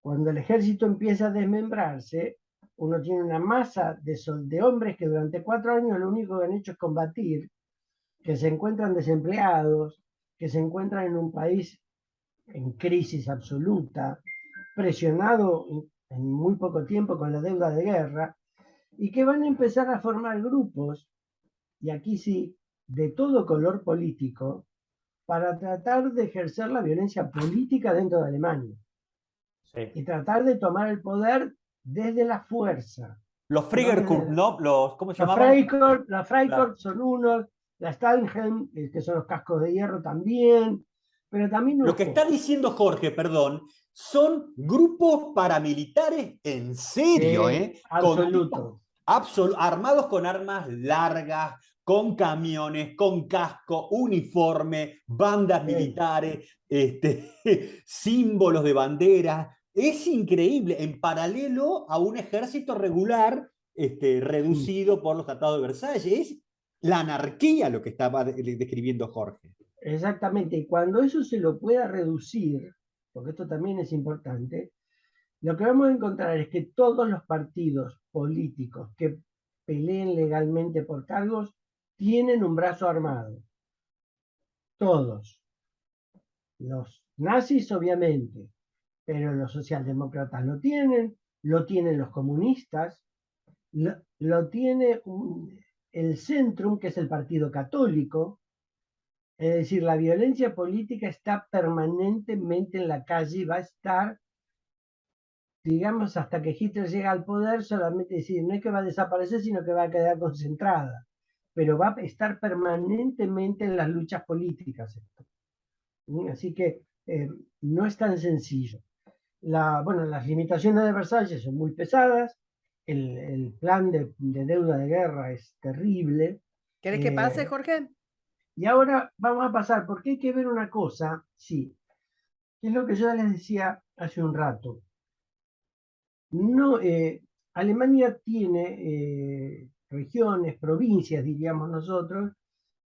cuando el ejército empieza a desmembrarse, uno tiene una masa de hombres que durante 4 años lo único que han hecho es combatir, que se encuentran desempleados, que se encuentran en un país en crisis absoluta, presionado en muy poco tiempo con la deuda de guerra, y que van a empezar a formar grupos, y aquí sí, de todo color político, para tratar de ejercer la violencia política dentro de Alemania Sí. y tratar de tomar el poder desde la fuerza. Los ¿No? Fliegerkorps, ¿no? ¿Cómo se Los llamaban? Freikorps, la Claro. Freikorps son unos, la Stahlhelm, que son los cascos de hierro también, pero también, Lo que está ojo, diciendo Jorge, perdón, son grupos paramilitares en serio, con tipos absoluto. armados con armas largas, con camiones, con casco, uniforme, bandas militares, símbolos de bandera. Es increíble, en paralelo a un ejército regular reducido por los tratados de Versalles. Es la anarquía lo que estaba describiendo Jorge. Exactamente, y cuando eso se lo pueda reducir, porque esto también es importante, lo que vamos a encontrar es que todos los partidos políticos que peleen legalmente por cargos tienen un brazo armado. Todos. Los nazis, obviamente, pero los socialdemócratas lo tienen los comunistas, lo tiene el Centrum, que es el partido católico. Es decir, la violencia política está permanentemente en la calle y va a estar, digamos, hasta que Hitler llega al poder, solamente decir, no es que va a desaparecer, sino que va a quedar concentrada, pero va a estar permanentemente en las luchas políticas esto. Así que no es tan sencillo. Bueno, las limitaciones de Versalles son muy pesadas, el plan de deuda de guerra es terrible. ¿Querés que pase, Jorge? Y ahora vamos a pasar, porque hay que ver una cosa, sí, que es lo que yo les decía hace un rato. No, Alemania tiene regiones, provincias, diríamos nosotros,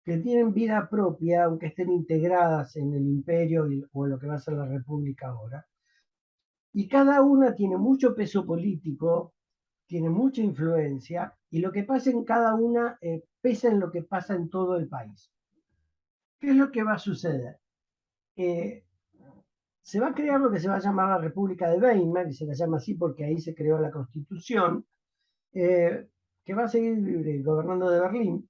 que tienen vida propia, aunque estén integradas en el imperio o en lo que va a ser la república ahora. Y cada una tiene mucho peso político, tiene mucha influencia, y lo que pasa en cada una pesa en lo que pasa en todo el país. ¿Qué es lo que va a suceder? Se va a crear lo que se va a llamar la República de Weimar, y se la llama así porque ahí se creó la Constitución, que va a seguir gobernando de Berlín,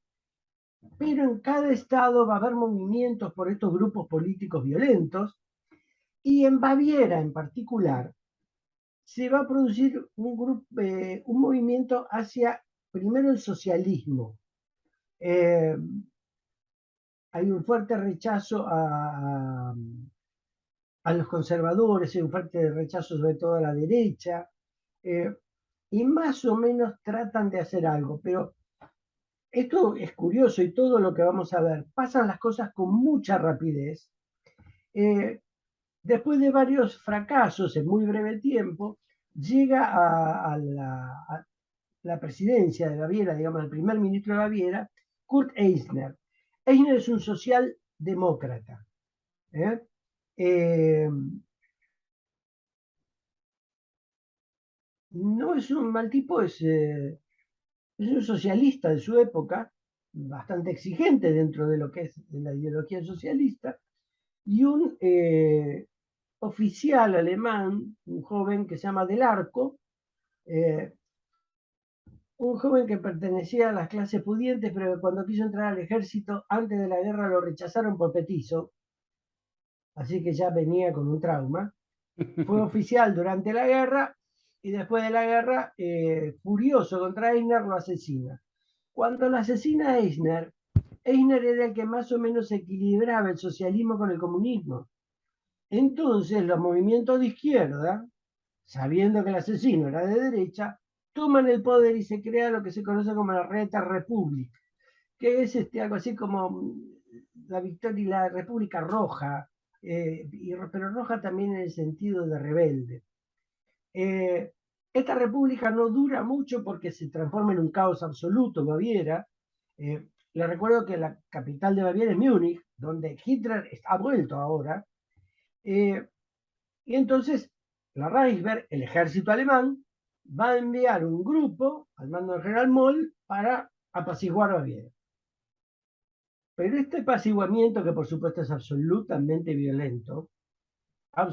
pero en cada estado va a haber movimientos por estos grupos políticos violentos, y en Baviera en particular se va a producir un movimiento hacia, primero, el socialismo. Hay un fuerte rechazo a los conservadores, hay un fuerte rechazo sobre todo a la derecha, y más o menos tratan de hacer algo, pero esto es curioso y todo lo que vamos a ver, pasan las cosas con mucha rapidez. Después de varios fracasos en muy breve tiempo, llega a la presidencia de Baviera, digamos, el primer ministro de Baviera, Kurt Eisner. Eisner es un socialdemócrata. No es un mal tipo, es un socialista de su época, bastante exigente dentro de lo que es la ideología socialista, y un oficial alemán, un joven que se llama Del Arco, un joven que pertenecía a las clases pudientes, pero que cuando quiso entrar al ejército antes de la guerra lo rechazaron por petizo, así que ya venía con un trauma. Fue oficial durante la guerra y después de la guerra, furioso contra Eisner, lo asesina. Cuando lo asesina Eisner, Eisner era el que más o menos equilibraba el socialismo con el comunismo. Entonces los movimientos de izquierda, sabiendo que el asesino era de derecha, toman el poder y se crea lo que se conoce como la Reta Republic, que es algo así como la victoria y la República Roja, pero roja también en el sentido de rebelde. Esta república no dura mucho porque se transforma en un caos absoluto, Baviera. Le recuerdo que la capital de Baviera es Múnich, donde Hitler ha vuelto ahora. Y entonces la Reichswehr, el ejército alemán, va a enviar un grupo al mando del general Moll para apaciguar Baviera. Pero este apaciguamiento, que por supuesto es absolutamente violento, va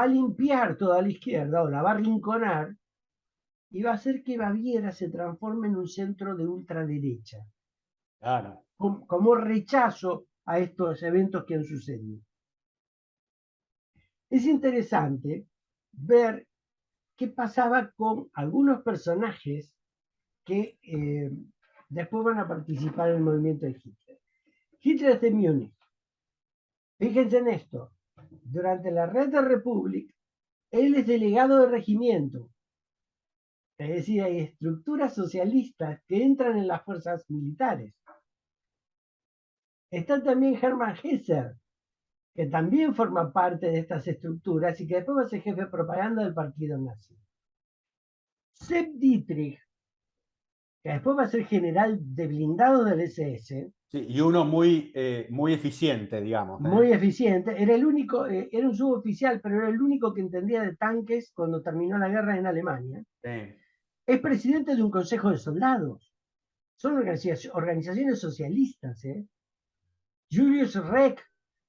a limpiar toda la izquierda o la va a rinconar y va a hacer que Baviera se transforme en un centro de ultraderecha. Claro. Como rechazo a estos eventos que han sucedido. Es interesante ver qué pasaba con algunos personajes que después van a participar en el movimiento de Hitler. Hitler es de Múnich. Fíjense en esto. Durante la Red de Republic, él es delegado de regimiento. Es decir, hay estructuras socialistas que entran en las fuerzas militares. Está también Hermann Hesse, que también forma parte de estas estructuras y que después va a ser jefe de propaganda del partido nazi. Sepp Dietrich, que después va a ser general de blindados del SS. Sí, y uno muy, muy eficiente, digamos. Muy eficiente. Era el único, era un suboficial, pero era el único que entendía de tanques cuando terminó la guerra en Alemania. Sí. Es presidente de un consejo de soldados. Son organizaciones socialistas. Julius Reck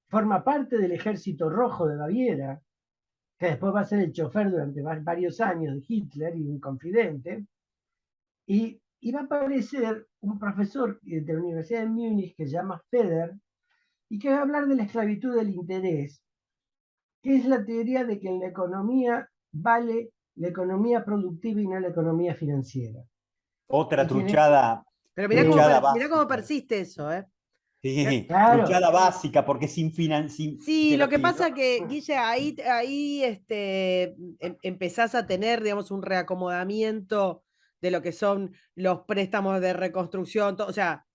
forma parte del Ejército Rojo de Baviera, que después va a ser el chofer durante varios años de Hitler y un confidente. Y va a aparecer un profesor de la Universidad de Múnich que se llama Feder y que va a hablar de la esclavitud del interés, que es la teoría de que en la economía vale la economía productiva y no la economía financiera. Otra truchada. Pero mirá cómo persiste eso, ¿eh? Sí, claro. Truchada básica, porque sin financiar. Sí, lo que pasa que, Guille, ahí empezás a tener, digamos, un reacomodamiento de lo que son los préstamos de reconstrucción, o sea,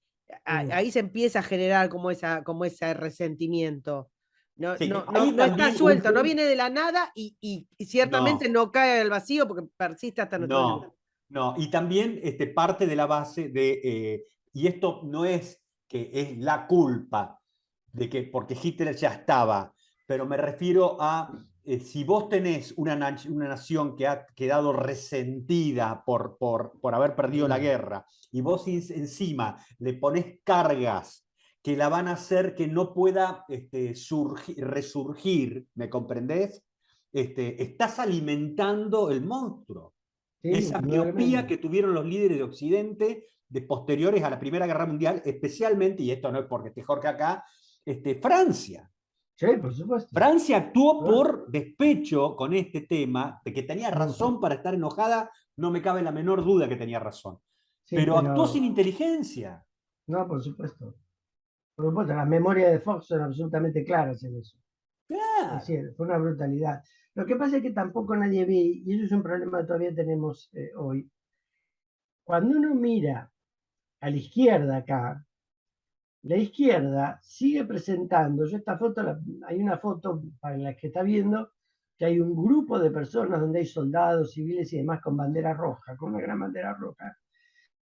ahí se empieza a generar como ese resentimiento. No, Sí, no está suelto, no viene de la nada y ciertamente no cae al vacío porque persiste hasta nuestro día. No, y también parte de la base de, y esto no es que es la culpa de que, porque Hitler ya estaba, pero me refiero a si vos tenés una nación que ha quedado resentida por haber perdido la guerra, y vos encima le ponés cargas que la van a hacer que no pueda resurgir, ¿me comprendés? Estás alimentando el monstruo. Sí, esa miopía que tuvieron los líderes de Occidente de posteriores a la Primera Guerra Mundial, especialmente, y esto no es porque esté Jorge acá, Francia. Sí, por supuesto. Francia actuó por despecho con este tema, de que tenía razón para estar enojada, no me cabe la menor duda que tenía razón. Sí, pero actuó sin inteligencia. No, por supuesto. Por supuesto, las memorias de Fox son absolutamente claras en eso. Claro. Es decir, fue una brutalidad. Lo que pasa es que tampoco nadie ve, y eso es un problema que todavía tenemos hoy. Cuando uno mira a la izquierda acá, la izquierda sigue presentando, yo esta foto, hay una foto para la que está viendo, que hay un grupo de personas donde hay soldados, civiles y demás con bandera roja, con una gran bandera roja.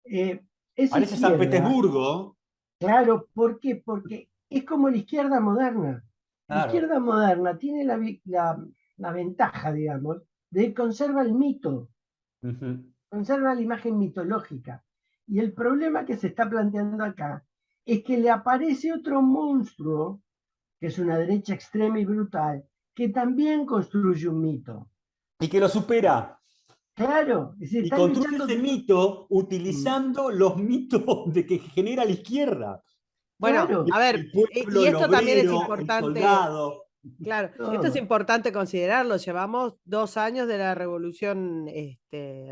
Parece San Petersburgo. Claro, ¿por qué? Porque es como la izquierda moderna. La izquierda moderna tiene la ventaja, digamos, de que conserva el mito, conserva la imagen mitológica. Y el problema que se está planteando acá es que le aparece otro monstruo, que es una derecha extrema y brutal, que también construye un mito. Y que lo supera. Claro. Y construye ese mito utilizando los mitos de que genera la izquierda. Bueno, claro. A ver, y esto también es importante. Claro, esto es importante considerarlo. Llevamos 2 años de la revolución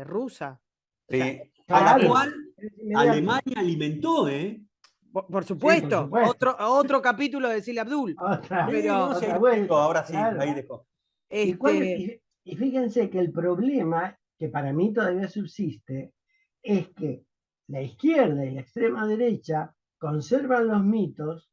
rusa. Sí. O sea, a la cual Es inmediato. Alemania alimentó, ¿eh? Por supuesto, supuesto. otro capítulo de Sila Abdul. Otra, Pero, No, si ahí otra lo vuelta. tengo, ahora sí, Claro. ahí dejo. Y fíjense que el problema, que para mí todavía subsiste, es que la izquierda y la extrema derecha conservan los mitos,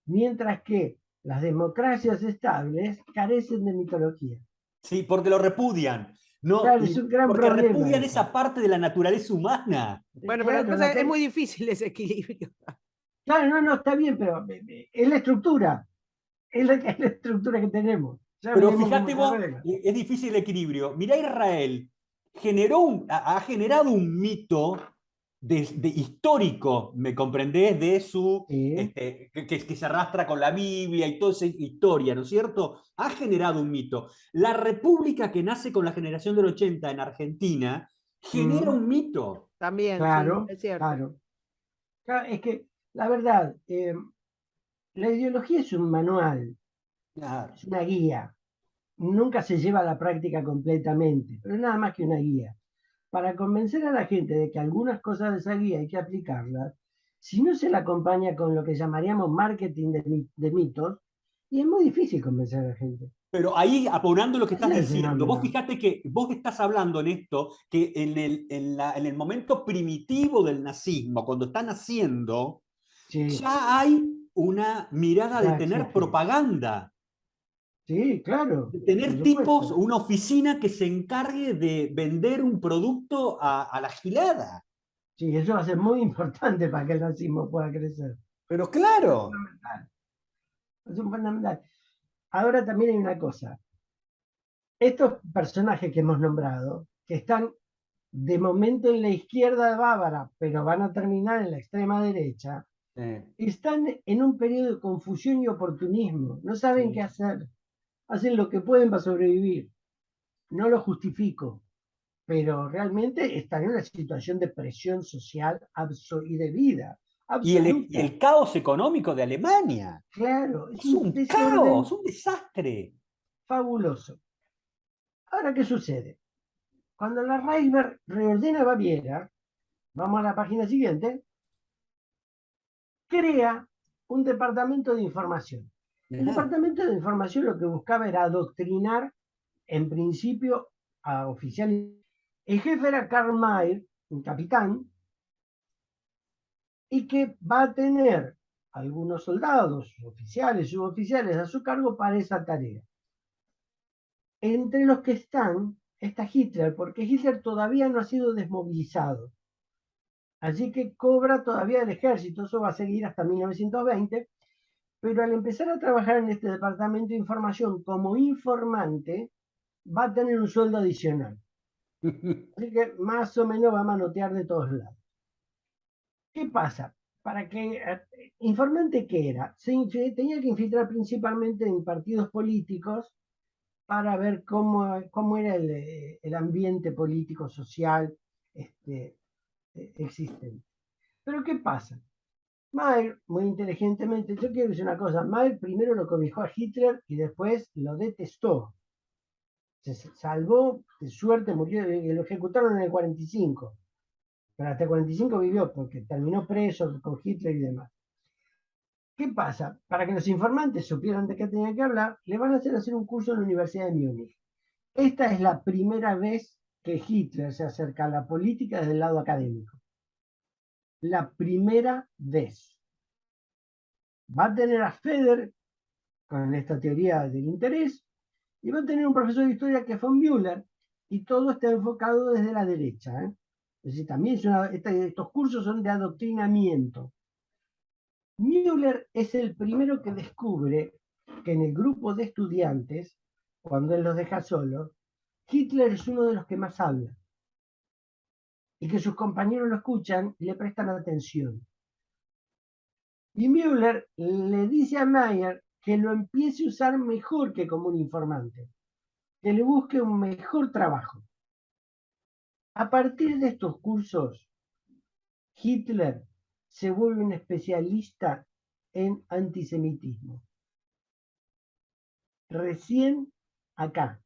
mientras que las democracias estables carecen de mitología. Sí, porque lo repudian. No, Claro, es un gran porque problema repudian eso. esa parte de la naturaleza humana. bueno, Claro, pero es muy difícil ese equilibrio. Claro, no, está bien, pero es la estructura. Es la estructura que tenemos. Ya Pero veremos cómo fíjate se vos, arregla. es difícil el equilibrio. Mirá Israel, ha generado un mito histórico, ¿me comprendés? De su, Sí. que se arrastra con la Biblia y toda esa historia, ¿no es cierto? Ha generado un mito. La república que nace con la generación del 80 en Argentina genera un mito. También, Claro, sí, es cierto. claro. Claro, es que, la verdad, la ideología es un manual, Claro. es una guía. Nunca se lleva a la práctica completamente, pero es nada más que una guía. Para convencer a la gente de que algunas cosas de esa guía hay que aplicarlas, si no se la acompaña con lo que llamaríamos marketing de mitos, y es muy difícil convencer a la gente. Pero ahí, apoyando lo que Ese estás es el diciendo, vos fenómeno. fijate que vos estás hablando en esto, que en el momento primitivo del nazismo, cuando está naciendo, Sí, ya hay una mirada de ya tener existe. propaganda, Sí, claro, de por tener tipos, supuesto. una oficina que se encargue de vender un producto a la gilada. Sí, eso va a ser muy importante para que el nazismo pueda crecer. Pero Es claro, fundamental. Es fundamental. Ahora también hay una cosa. Estos personajes que hemos nombrado, que están de momento en la izquierda bávara, pero van a terminar en la extrema derecha, están en un periodo de confusión y oportunismo. No saben qué sí. hacer. Hacen lo que pueden para sobrevivir. No lo justifico, pero realmente están en una situación de presión social y de vida Y absoluta. el caos económico de Alemania. Claro, es Es un un caos, desorden un desastre. fabuloso. Ahora, ¿qué sucede? Cuando la Reichswehr reordena Baviera, vamos a la página siguiente, crea un departamento de información. El Mirá. departamento de información lo que buscaba era adoctrinar, en principio, a oficiales. El jefe era Karl May, un capitán, y que va a tener algunos soldados, oficiales, suboficiales a su cargo para esa tarea. Entre los que está Hitler, porque Hitler todavía no ha sido desmovilizado. Así que cobra todavía el ejército, eso va a seguir hasta 1920, pero al empezar a trabajar en este departamento de información como informante, va a tener un sueldo adicional. Así que más o menos va a manotear de todos lados. ¿Qué pasa? Para que informante qué era, tenía que infiltrar principalmente en partidos políticos para ver cómo era el ambiente político, social existente. Pero ¿qué pasa? Mayer, muy inteligentemente, yo quiero decir una cosa, Mayer primero lo cobijó a Hitler y después lo detestó. Se salvó de suerte, murió, lo ejecutaron en el 45, pero hasta el 45 vivió porque terminó preso con Hitler y demás. ¿Qué pasa? Para que los informantes supieran de qué tenían que hablar, le van a hacer un curso en la Universidad de Múnich. Esta es la primera vez que Hitler se acerca a la política desde el lado académico. La primera vez. Va a tener a Feder con esta teoría del interés y va a tener un profesor de historia que es von Müller y todo está enfocado desde la derecha. Es decir, también estos cursos son de adoctrinamiento. Müller es el primero que descubre que en el grupo de estudiantes, cuando él los deja solos, Hitler es uno de los que más habla y que sus compañeros lo escuchan y le prestan atención. Y Müller le dice a Mayer que lo empiece a usar mejor que como un informante, que le busque un mejor trabajo. A partir de estos cursos, Hitler se vuelve un especialista en antisemitismo. Recién acá.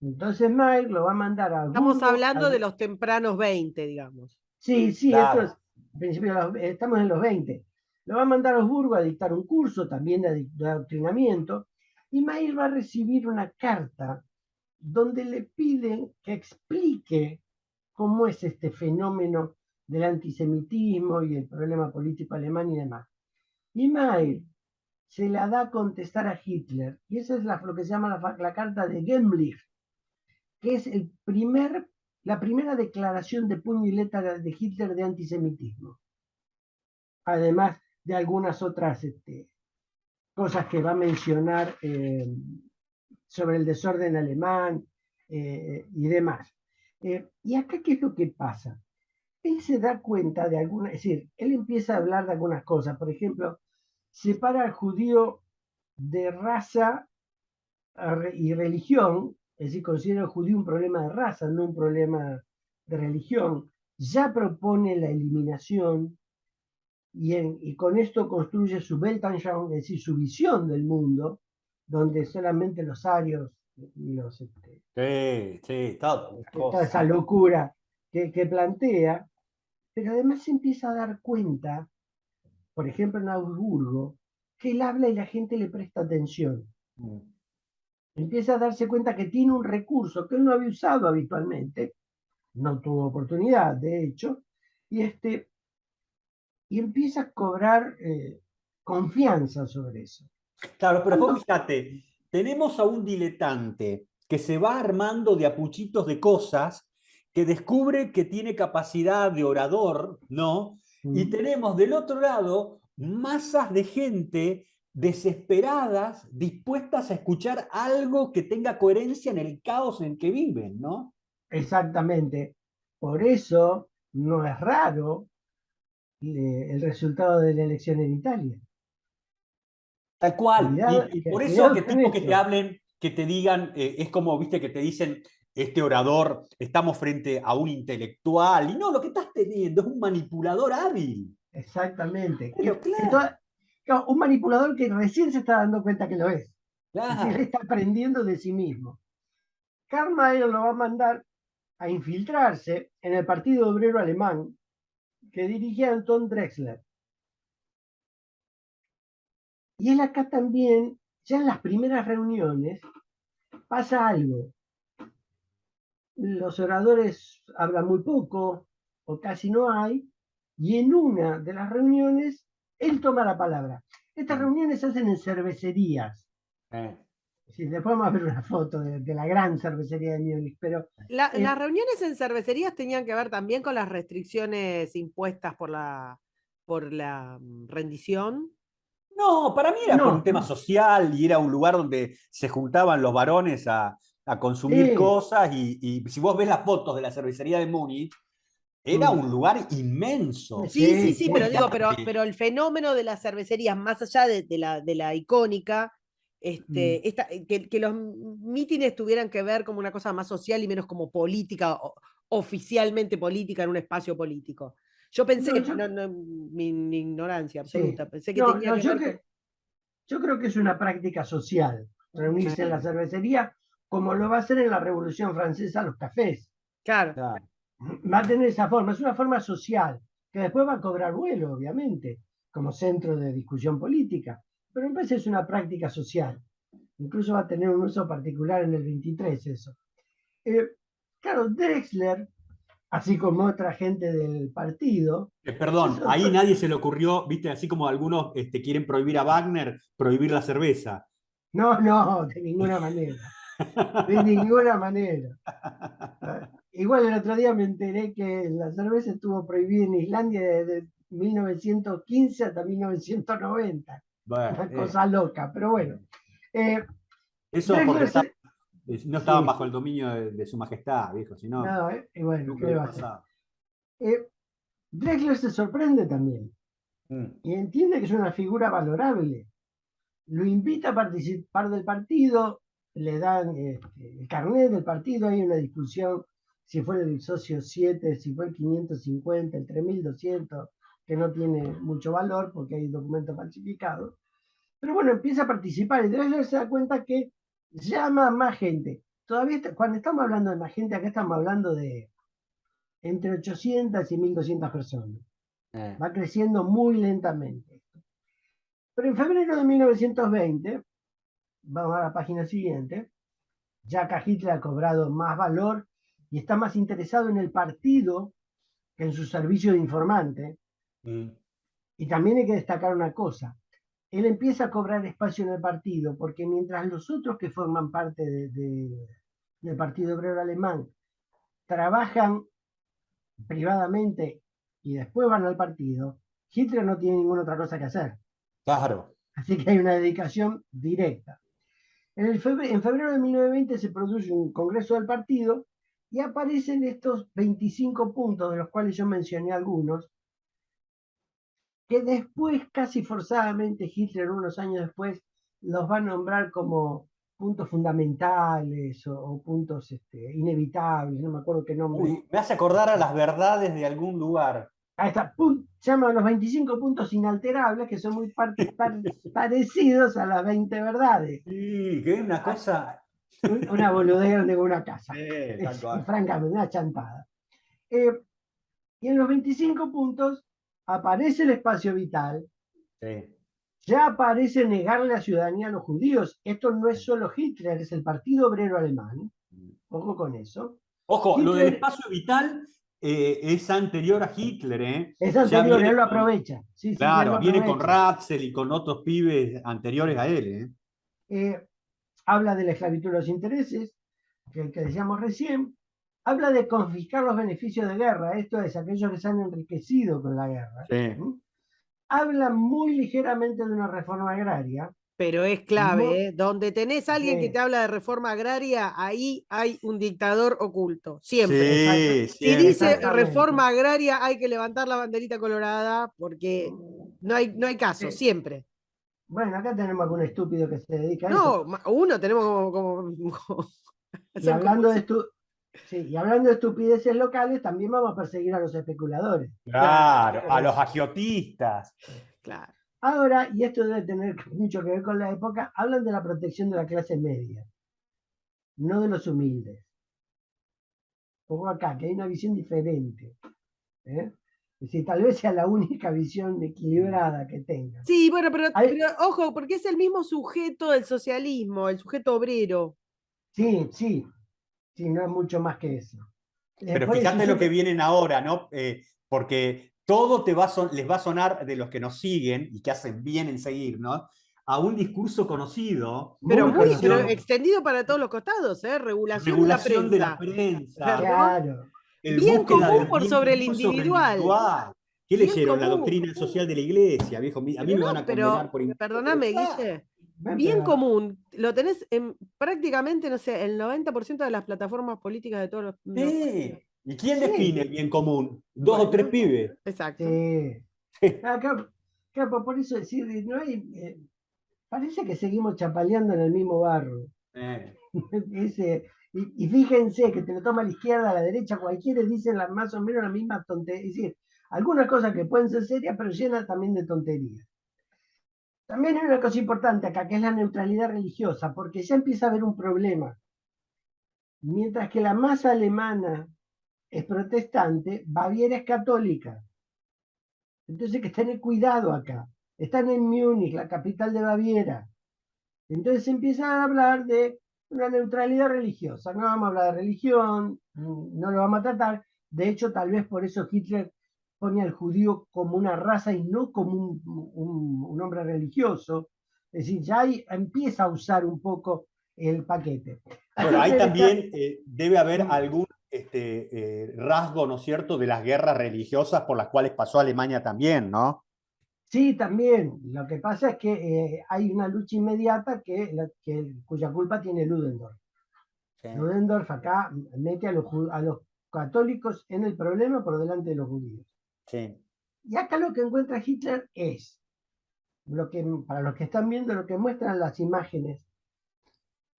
Entonces Mayer lo va a mandar a Estamos Hamburgo. hablando de los tempranos 20, digamos. Sí, sí, esto es, Claro. estamos en los 20. Lo va a mandar a Augsburgo a dictar un curso también de adoctrinamiento, y Mair va a recibir una carta donde le piden que explique cómo es este fenómeno del antisemitismo y el problema político alemán y demás. Y Mair se la da a contestar a Hitler, y esa es lo que se llama la carta de Gemlich, que es la primera declaración de puño y letra de Hitler de antisemitismo, además de algunas otras cosas que va a mencionar sobre el desorden alemán y demás. Y acá, ¿qué es lo que pasa? Él se da cuenta de algunas, es decir, él empieza a hablar de algunas cosas, por ejemplo, separa al judío de raza y religión, es decir, considera al judío un problema de raza, no un problema de religión, ya propone la eliminación y con esto construye su Weltanschauung, es decir, su visión del mundo, donde solamente los arios y Sí, sí, todo. toda esa locura que plantea, pero además se empieza a dar cuenta, por ejemplo en Augsburgo, que él habla y la gente le presta atención. Mm. Empieza a darse cuenta que tiene un recurso que él no había usado habitualmente, no tuvo oportunidad, de hecho, y, y empieza a cobrar confianza sobre eso. Claro, pero vos Cuando, fíjate, tenemos a un diletante que se va armando de apuchitos de cosas, que descubre que tiene capacidad de orador, ¿no? Y tenemos del otro lado masas de gente desesperadas, dispuestas a escuchar algo que tenga coherencia en el caos en que viven, ¿no? exactamente, por eso no es raro el resultado de la elección en Italia. Tal cual. Cuidado, Y por eso cuidado que con tipo que te eso. hablen, que te digan, es como, viste, que te dicen, este orador, estamos frente a un intelectual. Y no, lo que estás teniendo es un manipulador hábil. Exactamente. Pero claro, Claro, un manipulador que recién se está dando cuenta que lo es. Es decir, él claro. está aprendiendo de sí mismo. Karl May lo va a mandar a infiltrarse en el Partido Obrero Alemán que dirigía Anton Drexler. Y él acá también, ya en las primeras reuniones, pasa algo. Los oradores hablan muy poco o casi no hay, y en una de las reuniones él toma la palabra. Estas Mm. reuniones se hacen en cervecerías. Eh. Sí, después vamos a ver una foto de la gran cervecería de Múnich, pero Las eh, reuniones en cervecerías tenían que ver también con las restricciones impuestas por la rendición. No, para mí era por un no, tema social y era un lugar donde se juntaban los varones a consumir sí, cosas y si vos ves las fotos de la cervecería de Múnich, era mm, un lugar inmenso, Sí, sí, sí, sí, muy pero digo, grande. pero el fenómeno de las cervecerías, más allá de la icónica, mm, que los mítines tuvieran que ver como una cosa más social y menos como política, oficialmente política en un espacio político. Yo pensé no, que, mi ignorancia sí, absoluta, pensé que no, tenía no, que ver con... yo creo que es una práctica social, reunirse en la Sí, cervecería, como lo va a hacer en la Revolución Francesa los cafés. Claro. claro. Va a tener esa forma, es una forma social, que después va a cobrar vuelo, obviamente, como centro de discusión política, pero me parece que es una práctica social. Incluso va a tener un uso particular en el 23 eso. Eh, claro, Drexler, así como otra gente del partido, es Perdón, ahí otro... nadie se le ocurrió, viste, así como algunos quieren prohibir a Wagner, prohibir la cerveza. No, no, de ninguna manera. De ninguna manera. Igual el otro día me enteré que la cerveza estuvo prohibida en Islandia desde 1915 hasta 1990. Bueno, Una cosa loca, pero bueno. Eh, eso porque Drexler se... no estaban Sí, bajo el dominio de su majestad, viejo, si no, no, y bueno, nunca ¿qué le hubiera va a hacer? pasado. Eh, Drexler se sorprende también Mm. y entiende que es una figura valorable. Lo invita a participar del partido, le dan el carnet del partido, hay una discusión si fue el socio 7, si fue el 550, el 3200, que no tiene mucho valor porque hay documentos falsificados. Pero bueno, empieza a participar y Drexler se da cuenta que llama a más gente. Todavía, cuando estamos hablando de más gente, acá estamos hablando de entre 800 y 1200 personas. Va creciendo muy lentamente. Pero en febrero de 1920, vamos a la página siguiente, ya que Hitler ha cobrado más valor y está más interesado en el partido que en su servicio de informante. Y también hay que destacar una cosa. Él empieza a cobrar espacio en el partido porque mientras los otros que forman parte del Partido Obrero Alemán trabajan privadamente y después van al partido, Hitler no tiene ninguna otra cosa que hacer. Claro. Así que hay una dedicación directa. En febrero de 1920 se produce un congreso del partido y aparecen estos 25 puntos, de los cuales yo mencioné algunos, que después, casi forzadamente, Hitler, unos años después, los va a nombrar como puntos fundamentales o puntos inevitables, no me acuerdo qué nombre. Uy, me hace acordar a las verdades de algún lugar. Ahí está, se llaman los 25 puntos inalterables, que son muy parecidos a las 20 verdades. Sí, que es una cosa. Una boludez de una casa. Tal cual. Francamente, una chantada. Y en los 25 puntos aparece el espacio vital. Sí. Ya aparece negarle la ciudadanía a los judíos. Esto no es solo Hitler, es el Partido Obrero Alemán. Ojo con eso. Ojo, Hitler, lo del espacio vital es anterior a Hitler, ¿eh? Es anterior, él lo aprovecha. Sí, claro, sí, viene con Ratzel y con otros pibes anteriores a él, ¿eh? Habla de la esclavitud de los intereses, que decíamos recién. Habla de confiscar los beneficios de guerra, esto es, aquellos que se han enriquecido con la guerra. Sí. Habla muy ligeramente de una reforma agraria. Pero es clave, ¿eh? Donde tenés a alguien que te habla de reforma agraria, ahí hay un dictador oculto, siempre. Sí, si dice reforma agraria, hay que levantar la banderita colorada, porque no hay caso, siempre. Bueno, acá tenemos algún estúpido que se dedica a No, eso. uno tenemos como y hablando de estupideces locales, también vamos a perseguir a los especuladores. Claro, a los agiotistas. Claro. Ahora, y esto debe tener mucho que ver con la época, hablan de la protección de la clase media, no de los humildes. Pongo acá, que hay una visión diferente. Es decir, tal vez sea la única visión equilibrada que tengan. Sí, bueno, pero ojo, porque es el mismo sujeto del socialismo, el sujeto obrero. Sí, no es mucho más que eso. Pero fíjate lo que vienen ahora, ¿no? Porque todo les va a sonar de los que nos siguen y que hacen bien en seguir, ¿no? A un discurso conocido. Pero extendido para todos los costados, ¿eh? Regulación de la prensa. Claro. Bien común por sobre el individual. ¿Qué leyeron? La doctrina social de la iglesia, viejo. A mí me van a condenar por perdóname, Guille. Bien común. Lo tenés en prácticamente, no sé, el 90% de las plataformas políticas de todos los. Sí. ¿Y quién define el bien común? ¿Dos o tres pibes? Exacto. Acá, por eso decir, no hay. Parece que seguimos chapaleando en el mismo barro. Y fíjense que te lo toma a la izquierda, a la derecha, cualquiera dicen más o menos la misma tontería. Es decir, algunas cosas que pueden ser serias, pero llenas también de tonterías. También hay una cosa importante acá, que es la neutralidad religiosa, porque ya empieza a haber un problema. Mientras que la masa alemana es protestante, Baviera es católica. Entonces hay que tener cuidado acá. Están en Múnich, la capital de Baviera. Entonces empiezan a hablar de una neutralidad religiosa. No vamos a hablar de religión, no lo vamos a tratar. De hecho, tal vez por eso Hitler pone al judío como una raza y no como un hombre religioso. Es decir, ya ahí empieza a usar un poco el paquete. Bueno, ahí también debe haber algún rasgo, ¿no es cierto?, de las guerras religiosas por las cuales pasó Alemania también, ¿no? Sí, también. Lo que pasa es que hay una lucha inmediata cuya culpa tiene Ludendorff. Sí. Ludendorff acá mete a los católicos en el problema por delante de los judíos. Sí. Y acá lo que encuentra Hitler es, para los que están viendo lo que muestran las imágenes,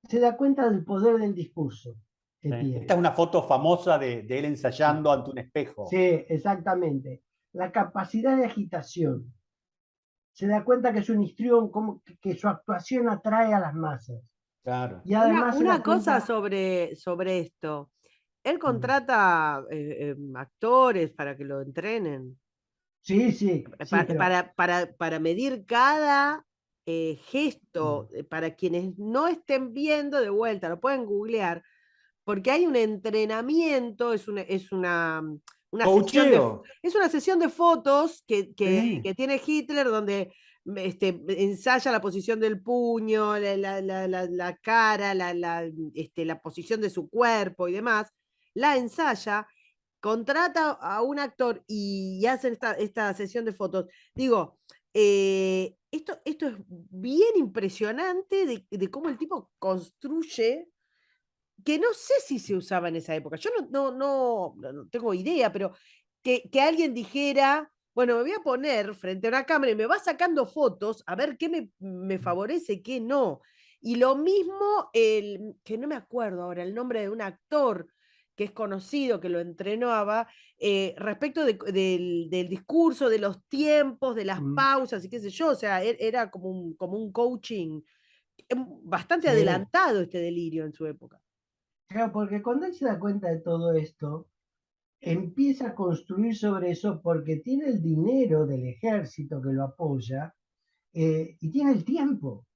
se da cuenta del poder del discurso que tiene. Esta es una foto famosa de él ensayando ante un espejo. Sí, exactamente. La capacidad de agitación. Se da cuenta que es un histrión, que su actuación atrae a las masas. Claro. Y además una cosa sobre esto. Él contrata actores para que lo entrenen, Sí, sí, sí, pero para medir cada gesto, para quienes no estén viendo de vuelta, lo pueden googlear, porque hay un entrenamiento, Coacheo. es una sesión de fotos Sí. que tiene Hitler donde ensaya la posición del puño, la cara, la posición de su cuerpo y demás, la ensaya, contrata a un actor y hacen esta sesión de fotos. Digo, esto es bien impresionante de cómo el tipo construye, que no sé si se usaba en esa época. Yo no tengo idea, pero que alguien dijera, bueno, me voy a poner frente a una cámara y me va sacando fotos a ver qué me favorece, qué no. Y lo mismo, que no me acuerdo ahora el nombre de un actor que es conocido, que lo entrenaba, respecto del discurso, de los tiempos, de las pausas y qué sé yo. O sea, era como un coaching bastante sí. adelantado este delirio en su época. Claro, porque cuando él se da cuenta de todo esto, empieza a construir sobre eso porque tiene el dinero del ejército que lo apoya y tiene el tiempo.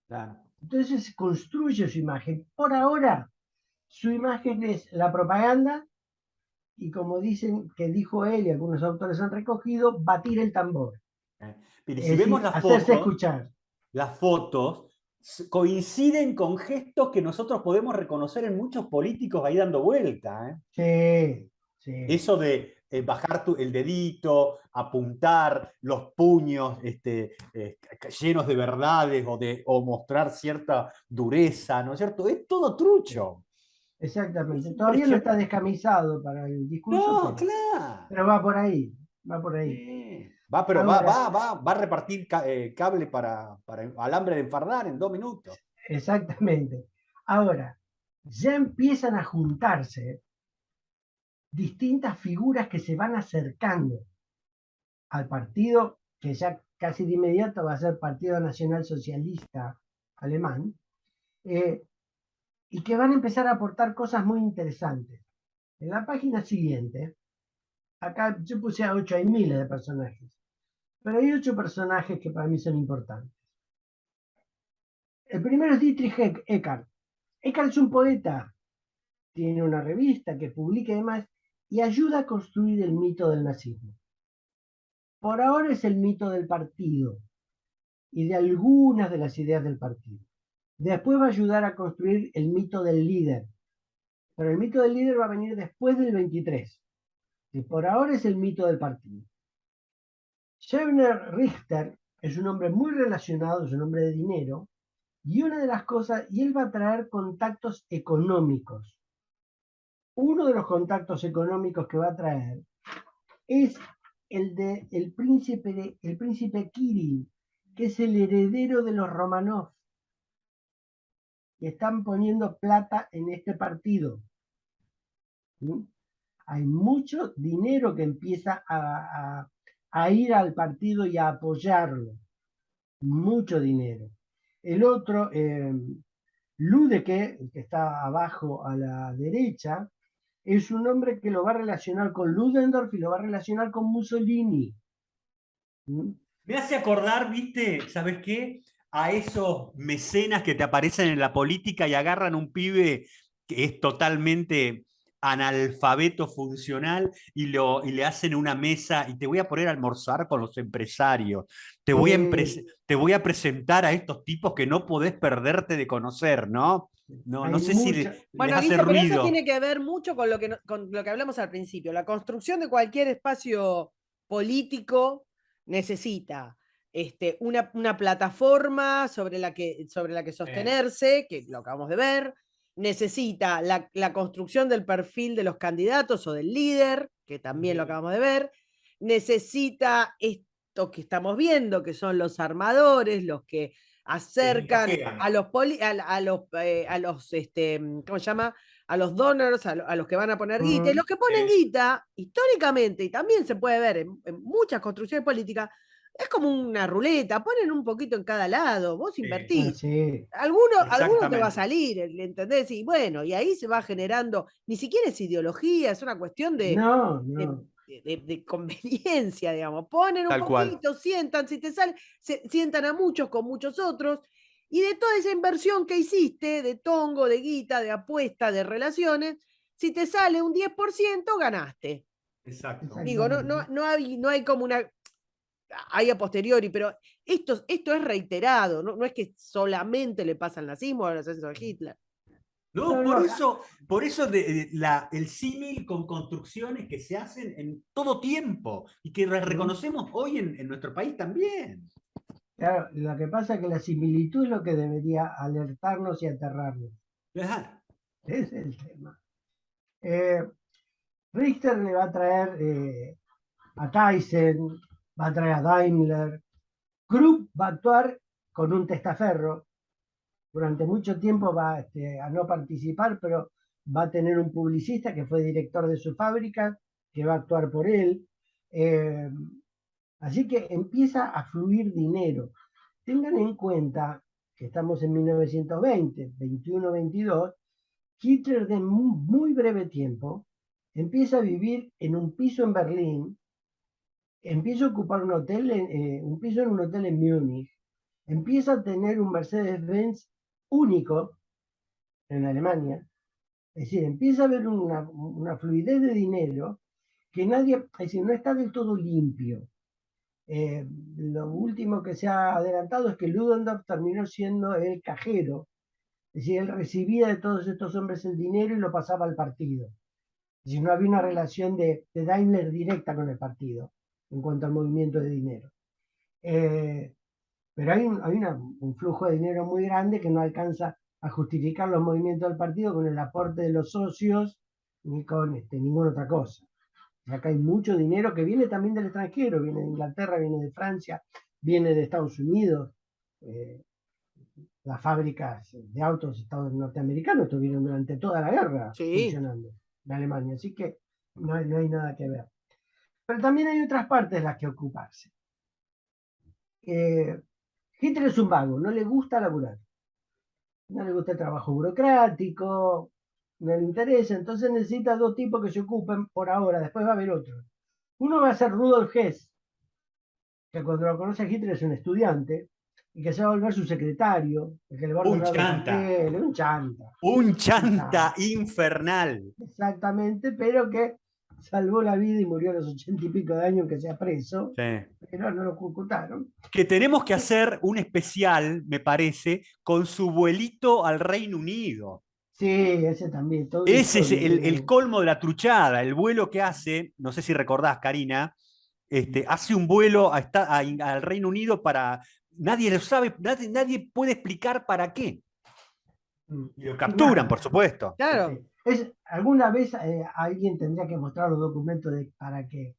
Claro. Entonces construye su imagen. Por ahora, su imagen es la propaganda y como dicen que dijo él y algunos autores han recogido, batir el tambor. Mire, Es si vemos decir, hacerse escuchar. las fotos coinciden con gestos que nosotros podemos reconocer en muchos políticos ahí dando vuelta, ¿eh? Sí, sí. Eso de bajar el dedito, apuntar los puños llenos de verdades o mostrar cierta dureza, ¿no es cierto? Es todo trucho. Es Exactamente. Todavía no está impresionante. descamisado para el discurso, No, claro. pero va por ahí, va por ahí. Va, pero Ahora, va a repartir cable para alambre de enfardar en 2 minutos. exactamente. Ahora, ya empiezan a juntarse distintas figuras que se van acercando al partido, que ya casi de inmediato va a ser Partido Nacional Socialista Alemán, eh, y que van a empezar a aportar cosas muy interesantes. En la página siguiente, acá yo puse a 8, hay miles de personajes, pero hay 8 personajes que para mí son importantes. El primero es Dietrich Eckart. Eckart es un poeta, tiene una revista que publica y demás, y ayuda a construir el mito del nazismo. Por ahora es el mito del partido y de algunas de las ideas del partido. Después va a ayudar a construir el mito del líder, pero el mito del líder va a venir después del 23. Y por ahora es el mito del partido. Schebner Richter es un hombre muy relacionado, es un hombre de dinero, y una de las cosas, y él va a traer contactos económicos. Uno de los contactos económicos que va a traer es el príncipe Kirill, que es el heredero de los Romanov, que están poniendo plata en este partido. ¿Sí? Hay mucho dinero que empieza a ir al partido y a apoyarlo. Mucho dinero. El otro, Ludeke, el que está abajo a la derecha, es un hombre que lo va a relacionar con Ludendorff y lo va a relacionar con Mussolini. ¿Mm? Me hace acordar, viste, ¿sabes qué? A esos mecenas que te aparecen en la política y agarran un pibe que es totalmente analfabeto funcional y le hacen una mesa y te voy a poner a almorzar con los empresarios. Te voy a presentar a estos tipos que no podés perderte de conocer, ¿no? No, no Hay sé si mucha, les Bueno, hace Guille, pero eso ruido. tiene que ver mucho con con lo que hablamos al principio. La construcción de cualquier espacio político necesita una plataforma sobre la que sostenerse, que lo acabamos de ver, necesita la construcción del perfil de los candidatos o del líder, que también lo acabamos de ver, necesita esto que estamos viendo, que son los armadores, los que acercan a los, ¿cómo se llama? A los donors, a los que van a poner guita. Y los que ponen guita, históricamente, y también se puede ver en muchas construcciones políticas, Es como una ruleta, ponen un poquito en cada lado, vos Ah, invertís. sí. Alguno te va a Exactamente. salir, ¿entendés? Y bueno, y ahí se va generando, ni siquiera es ideología, es una cuestión No, de, no. de conveniencia, digamos. Ponen un Tal cual. poquito, sientan, si te sale, sientan a muchos con muchos otros, y de toda esa inversión que hiciste, de tongo, de guita, de apuesta, de relaciones, si te sale un 10%, ganaste. Exacto. Digo, Exactamente. no hay como una, hay a posteriori, pero esto es reiterado, no es que solamente le pasa al nazismo o al ascenso de Hitler. No, No, no. por eso el símil con construcciones que se hacen en todo tiempo y que reconocemos hoy en nuestro país también. Claro, lo que pasa es que la similitud es lo que debería alertarnos y aterrarnos. Ajá. Ese es el tema. Eh, Richter le va a traer a Tyson, va a traer a Daimler. Krupp va a actuar con un testaferro. Durante mucho tiempo va a no participar, pero va a tener un publicista que fue director de su fábrica, que va a actuar por él. Eh, Así que empieza a fluir dinero. Tengan en cuenta que estamos en 1920, 21, 22. Hitler de muy breve tiempo empieza a vivir en un piso en Berlín, empieza a ocupar un piso en un hotel en Múnich, empieza a tener un Mercedes-Benz único en Alemania, es decir, empieza a haber una fluidez de dinero que nadie, es decir, no está del todo limpio. Lo último que se ha adelantado es que Ludendorff terminó siendo el cajero, es decir, él recibía de todos estos hombres el dinero y lo pasaba al partido. Es decir, no había una relación de Daimler directa con el partido en cuanto al movimiento de dinero. Eh, pero un flujo de dinero muy grande que no alcanza a justificar los movimientos del partido con el aporte de los socios ni con ninguna otra cosa. Acá hay mucho dinero que viene también del extranjero, viene de Inglaterra, viene de Francia, viene de Estados Unidos. Eh, las fábricas de autos norteamericanos estuvieron durante toda la guerra Sí. funcionando en Alemania, así que no hay nada que ver. Pero también hay otras partes de las que ocuparse. Hitler es un vago, no le gusta laburar, no le gusta el trabajo burocrático, no le interesa, entonces necesita dos tipos que se ocupen por ahora, después va a haber otro. Uno va a ser Rudolf Hess, que cuando lo conoce a Hitler es un estudiante, y que se va a volver su secretario, el que le va a Un ordenar los chanta. papeles, un chanta. Un Un chanta. chanta infernal. Exactamente, pero que salvó la vida y murió a los 80 y pico de años que sea preso, Sí. pero no lo ejecutaron. Que tenemos que hacer un especial, me parece, con su vuelito al Reino Unido. Sí, ese también, toda una Ese es historia. el colmo de la truchada, el vuelo que hace, no sé si recordás, Karina, hace un vuelo al Reino Unido para. Nadie lo sabe, nadie puede explicar para qué. Y lo Sí, capturan, por nada. supuesto. Claro. Alguna vez alguien tendría que mostrar los documentos de para qué.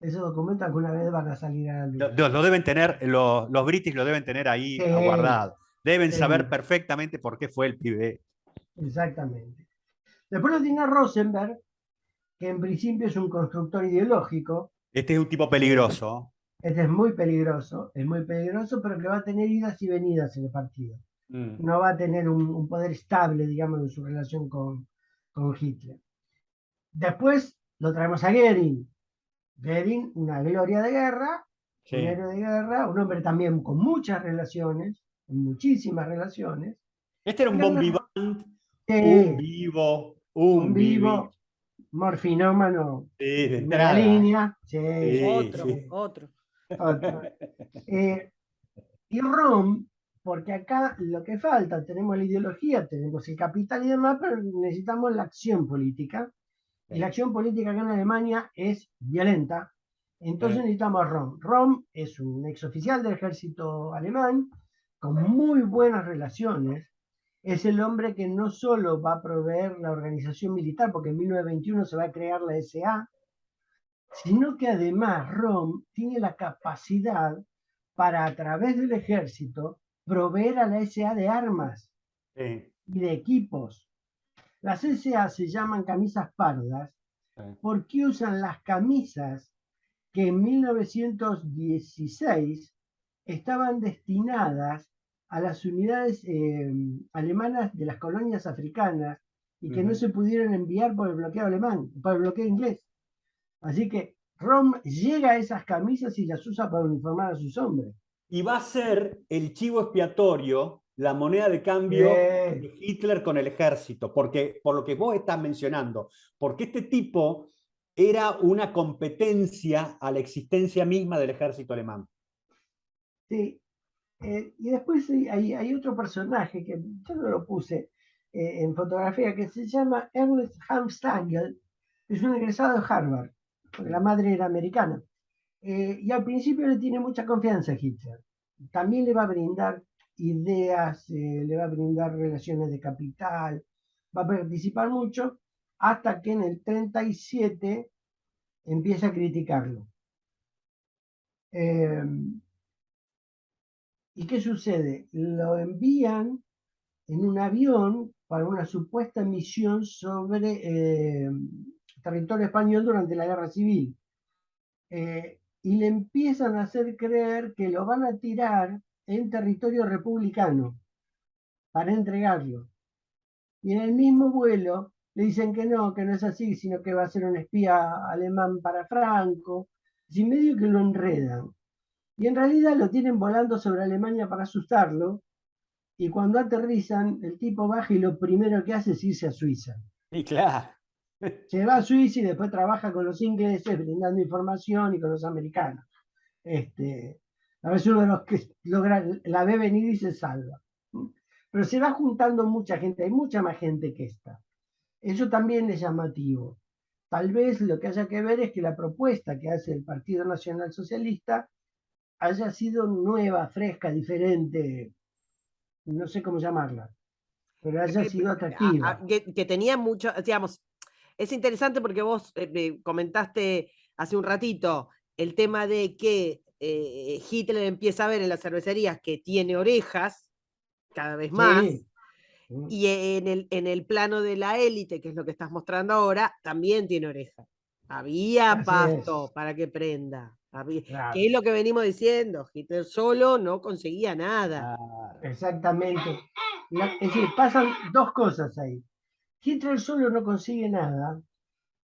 Esos documentos alguna vez van a salir a la luz. Lo deben tener, los british lo deben tener ahí Sí, aguardado. Deben saber sí, perfectamente por qué fue el pibe. exactamente. Después lo tiene Rosenberg, que en principio es un constructor ideológico. Este es un tipo eh, peligroso. Este es muy peligroso, pero que va a tener idas y venidas en el partido. Mm. No va a tener un poder estable, digamos, en su relación con Hitler. Después lo traemos a Goering. Goering, una gloria de guerra, un Sí. héroe de guerra, un hombre también con muchas relaciones, muchísimas relaciones. Este era un bon Gana, vivant, un sí, vivo, un un vivi. vivo, morfinómano Sí, de de primera entrada. línea. Sí, Sí, Otro, sí. sí. otro. Otro. Y Rom, porque acá lo que falta, tenemos la ideología, tenemos el capital y demás, pero necesitamos la acción política. Y la Sí. acción política acá en Alemania es violenta. Entonces necesitamos a Rom. Rom es un exoficial del ejército alemán con muy buenas relaciones. Es el hombre que no solo va a proveer la organización militar, porque en 1921 se va a crear la SA, sino que además Rom tiene la capacidad para, a través del ejército, proveer a la SA de armas Sí. y de equipos. Las SA se llaman camisas pardas Sí. porque usan las camisas que en 1916 estaban destinadas a las unidades alemanas de las colonias africanas y que no se pudieron enviar por el bloqueo alemán, por el bloqueo inglés. Así que Rom llega a esas camisas y las usa para uniformar a sus hombres. Y va a ser el chivo expiatorio, la moneda de cambio de Hitler con el ejército, porque, por lo que vos estás mencionando, porque este tipo era una competencia a la existencia misma del ejército alemán. Sí, y después hay otro personaje que yo no lo puse en fotografía, que se llama Ernest Hamstangel, es un egresado de Harvard, porque la madre era americana. Y al principio le tiene mucha confianza a Hitler. También le va a brindar ideas, le va a brindar relaciones de capital, va a participar mucho, hasta que en el 37 empieza a criticarlo. ¿Y qué sucede? Lo envían en un avión para una supuesta misión sobre territorio español durante la Guerra Civil. Y le empiezan a hacer creer que lo van a tirar en territorio republicano para entregarlo. Y en el mismo vuelo le dicen que no es así, sino que va a ser un espía alemán para Franco. Y medio que lo enredan. Y en realidad lo tienen volando sobre Alemania para asustarlo. Y cuando aterrizan, el tipo baja y lo primero que hace es irse a Suiza. Y claro. Se va a Suiza y después trabaja con los ingleses brindando información y con los americanos. A veces uno de los que logra, la ve venir y se salva. Pero se va juntando mucha gente, hay mucha más gente que esta. Eso también es llamativo. Tal vez lo que haya que ver es que la propuesta que hace el Partido Nacional Socialista haya sido nueva, fresca, diferente, no sé cómo llamarla, pero haya sido atractiva. Que tenía mucho, digamos, es interesante porque vos comentaste hace un ratito el tema de que Hitler empieza a ver en las cervecerías que tiene orejas cada vez más. Sí. Y en el plano de la élite, que es lo que estás mostrando ahora, también tiene orejas. Había Así pasto es. para que prenda. Claro. Que es lo que venimos diciendo. Hitler solo no conseguía nada. Exactamente. Es decir, pasan dos cosas ahí. Hitler solo no consigue nada,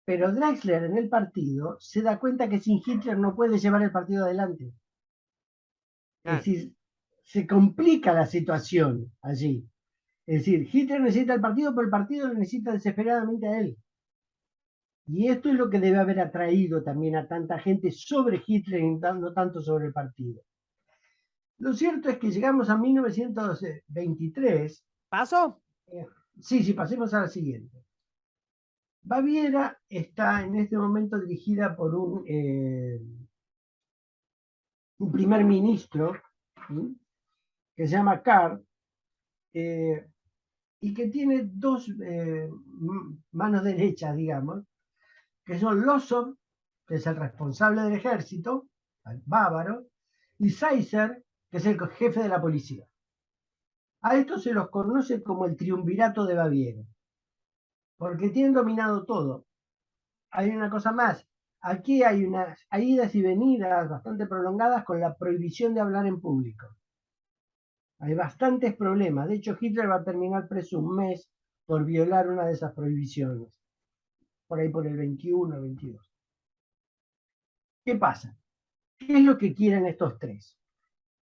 pero Drexler en el partido se da cuenta que sin Hitler no puede llevar el partido adelante. Claro. Es decir, se complica la situación allí. Es decir, Hitler necesita el partido, pero el partido lo necesita desesperadamente a él. Y esto es lo que debe haber atraído también a tanta gente sobre Hitler y no tanto sobre el partido. Lo cierto es que llegamos a 1923. ¿Paso? Sí, pasemos a la siguiente. Baviera está en este momento dirigida por un primer ministro, ¿sí?, que se llama Kahr, y que tiene dos manos derechas, digamos, que son Lossow, que es el responsable del ejército, el bávaro, y Seisser, que es el jefe de la policía. A estos se los conoce como el triunvirato de Baviera, porque tienen dominado todo. Hay una cosa más, aquí hay unas idas y venidas bastante prolongadas con la prohibición de hablar en público. Hay bastantes problemas, de hecho Hitler va a terminar preso un mes por violar una de esas prohibiciones, por ahí por el 21 o 22. ¿Qué pasa? ¿Qué es lo que quieren estos tres?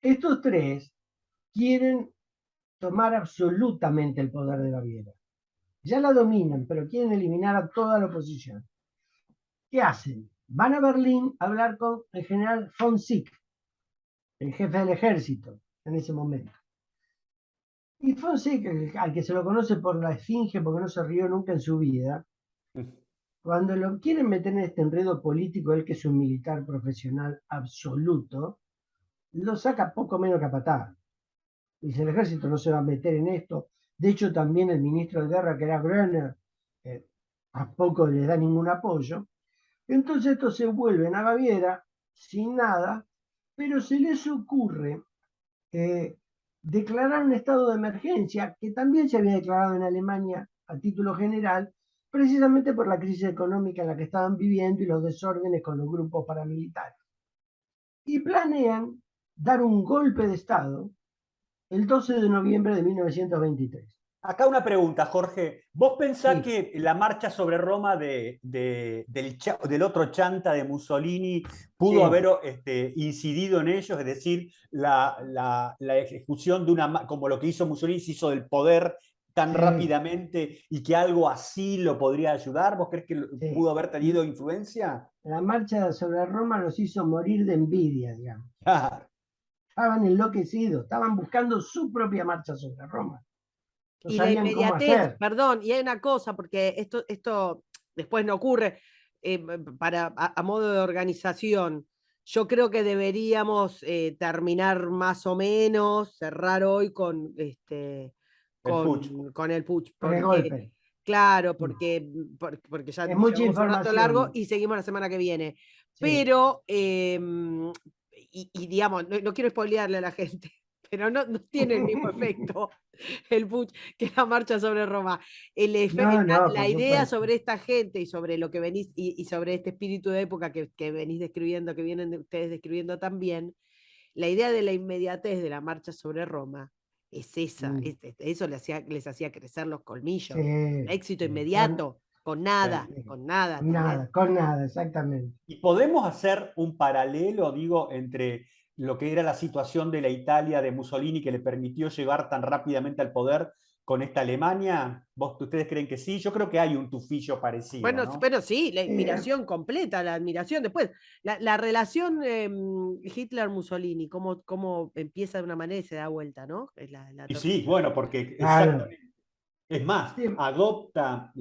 Estos tres quieren tomar absolutamente el poder de Baviera. Ya la dominan, pero quieren eliminar a toda la oposición. ¿Qué hacen? Van a Berlín a hablar con el general von Sick, el jefe del ejército en ese momento. Y von Sick, al que se lo conoce por la esfinge porque no se rió nunca en su vida, cuando lo quieren meter en este enredo político, él que es un militar profesional absoluto, lo saca poco menos que a patada. Dice, el ejército no se va a meter en esto. De hecho, también el ministro de guerra, que era Gröner, tampoco le da ningún apoyo. Entonces estos se vuelven a Baviera sin nada, pero se les ocurre declarar un estado de emergencia, que también se había declarado en Alemania a título general, precisamente por la crisis económica en la que estaban viviendo y los desórdenes con los grupos paramilitares. Y planean dar un golpe de Estado el 12 de noviembre de 1923. Acá una pregunta, Jorge. ¿Vos pensás Sí. que la marcha sobre Roma del otro chanta de Mussolini pudo Sí. haber incidido en ellos? Es decir, la ejecución de una, como lo que hizo Mussolini, se hizo del poder tan Sí. rápidamente y que algo así lo podría ayudar. ¿Vos crees que Sí. pudo haber tenido influencia? La marcha sobre Roma los hizo morir de envidia, digamos. Claro. Estaban enloquecidos, estaban buscando su propia marcha sobre Roma. No Y la sabían cómo inmediatez, hacer. perdón, y hay una cosa, porque esto después no ocurre, a modo de organización. Yo creo que deberíamos terminar más o menos, cerrar hoy El putsch. con el putsch, Con el porque, golpe. claro, porque ya Es mucha llevamos un rato largo información. y seguimos la semana que viene. Sí. Pero, y digamos, no quiero spoilearle a la gente, pero no tiene el mismo efecto el putsch que la marcha sobre Roma. No, La por idea supuesto. sobre esta gente y sobre lo que venís, y sobre este espíritu de época que venís describiendo, que vienen ustedes describiendo también, la idea de la inmediatez de la marcha sobre Roma es esa, eso les hacía crecer los colmillos. Sí, Éxito sí, inmediato, con nada, sí, con nada. con nada, con nada, exactamente. ¿Y podemos hacer un paralelo, digo, entre lo que era la situación de la Italia de Mussolini que le permitió llegar tan rápidamente al poder con esta Alemania? ¿Ustedes creen que sí? Yo creo que hay un tufillo parecido, Bueno, ¿no? pero sí, la Eh, inspiración completa, la admiración. Después, la relación Hitler-Mussolini, cómo empieza de una manera y se da vuelta, ¿no? Es la Y sí, tortilla. bueno, porque claro. exactamente. Es más, Sí, adopta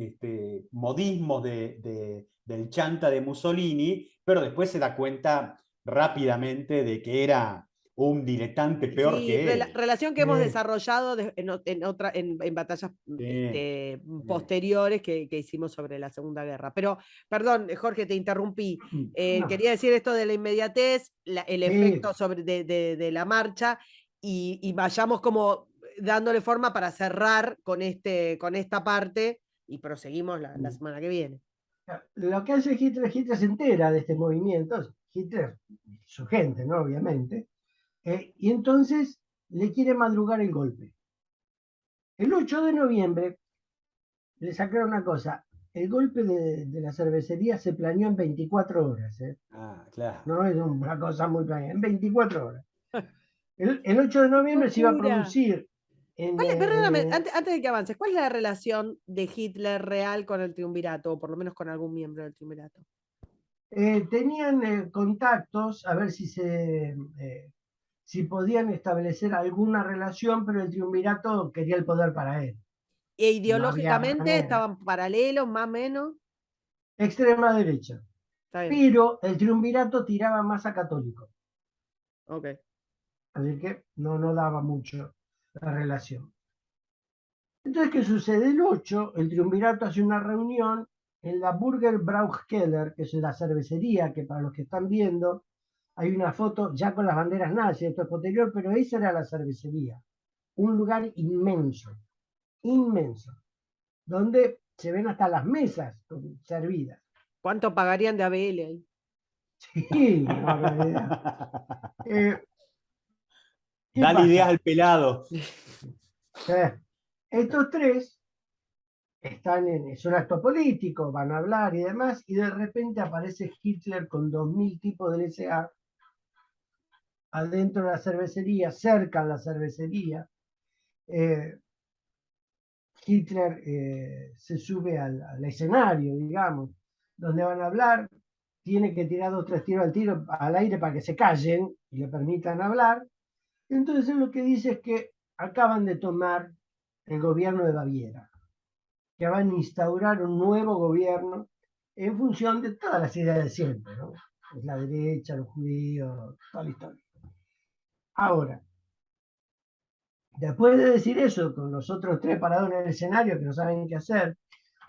modismos del chanta de Mussolini, pero después se da cuenta rápidamente de que era un diletante peor Sí, que él. relación que hemos desarrollado en batallas Sí, sí. posteriores que hicimos sobre la Segunda Guerra. Pero, perdón, Jorge, te interrumpí. no, Quería decir esto de la inmediatez, el sí, efecto de la marcha, y vayamos como dándole forma para cerrar con esta parte y proseguimos la semana que viene. lo que hace Hitler se entera de este movimiento, Hitler, su gente, ¿no? Obviamente, y entonces le quiere madrugar el golpe. El 8 de noviembre les aclaro una cosa, el golpe de la cervecería se planeó en 24 horas, Ah, claro. no es una cosa muy planeada, en 24 horas. El 8 de noviembre se iba a Locura. producir en... Perdóname, antes de que avances, ¿cuál es la relación de Hitler real con el triunvirato, o por lo menos con algún miembro del triunvirato? tenían contactos a ver si podían establecer alguna relación, pero el triunvirato quería el poder para él. E No había ideológicamente manera. estaban paralelos, más o menos. Extrema derecha. Está bien, Pero el triunvirato tiraba más a católico. ok. Así que no daba mucho la relación. Entonces, ¿qué sucede? El 8, el triunvirato hace una reunión en la Burger Braukeller, que es la cervecería, que para los que están viendo, hay una foto ya con las banderas nazis, esto es posterior, pero esa era la cervecería. Un lugar inmenso, inmenso, donde se ven hasta las mesas servidas. ¿Cuánto pagarían de ABL ahí? Sí, una barbaridad. ¿Qué Dale ideas pasa? al pelado. Estos tres es un acto político, van a hablar y demás, y de repente aparece Hitler con 2000 tipos del SA adentro de la cervecería, cerca de la cervecería. Hitler se sube al escenario, digamos, donde van a hablar, tiene que tirar 2 o 3 tiros al aire para que se callen y le permitan hablar. Entonces lo que dice es que acaban de tomar el gobierno de Baviera, que van a instaurar un nuevo gobierno en función de todas las ideas de siempre, ¿no? La derecha, los judíos, toda la historia. Ahora, después de decir eso, con los otros tres parados en el escenario que no saben qué hacer,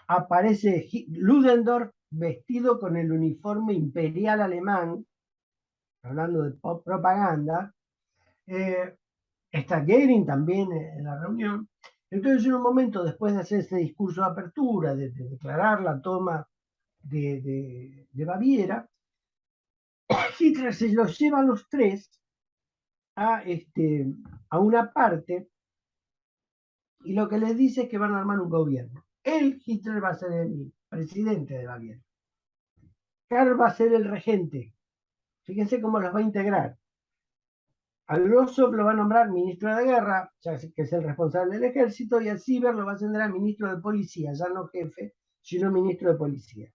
aparece Ludendorff vestido con el uniforme imperial alemán, hablando de propaganda. Está Goering también en la reunión. Entonces, en un momento, después de hacer ese discurso de apertura, de declarar la toma de Baviera, Hitler se los lleva a los tres a una parte y lo que les dice es que van a armar un gobierno. Hitler va a ser el presidente de Baviera. Karl va a ser el regente. Fíjense cómo los va a integrar. Al Lossow lo va a nombrar ministro de guerra, ya que es el responsable del ejército, y a Sieber lo va a ascender a ministro de policía, ya no jefe, sino ministro de policía.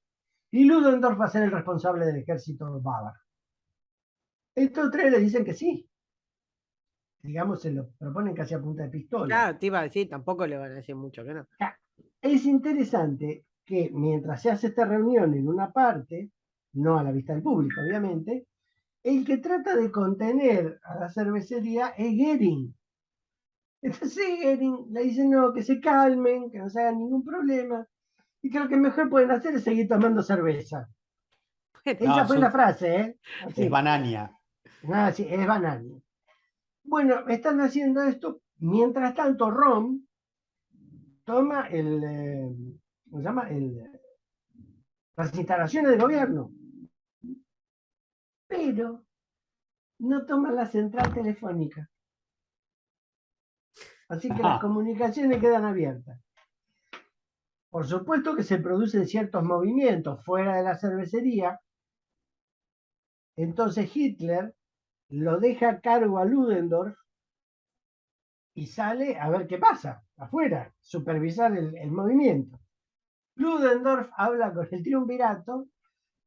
Y Ludendorff va a ser el responsable del ejército bávaro. Estos tres le dicen que sí. Digamos, se lo proponen casi a punta de pistola. Claro, te iba a decir, tampoco le van a decir mucho que no. Es interesante que mientras se hace esta reunión en una parte, no a la vista del público, obviamente, el que trata de contener a la cervecería es Goering. Entonces Goering le dice no, que se calmen, que no se hagan ningún problema, y que lo que mejor pueden hacer es seguir tomando cerveza. Esa fue la frase, ¿eh? Así. Es banania. No, sí, es banania. Bueno, están haciendo esto, mientras tanto Rom toma ¿cómo se llama? Las instalaciones del gobierno, pero no toma la central telefónica. Así que las comunicaciones quedan abiertas. Por supuesto que se producen ciertos movimientos fuera de la cervecería. Entonces Hitler lo deja a cargo a Ludendorff y sale a ver qué pasa afuera, supervisar el movimiento. Ludendorff habla con el triunvirato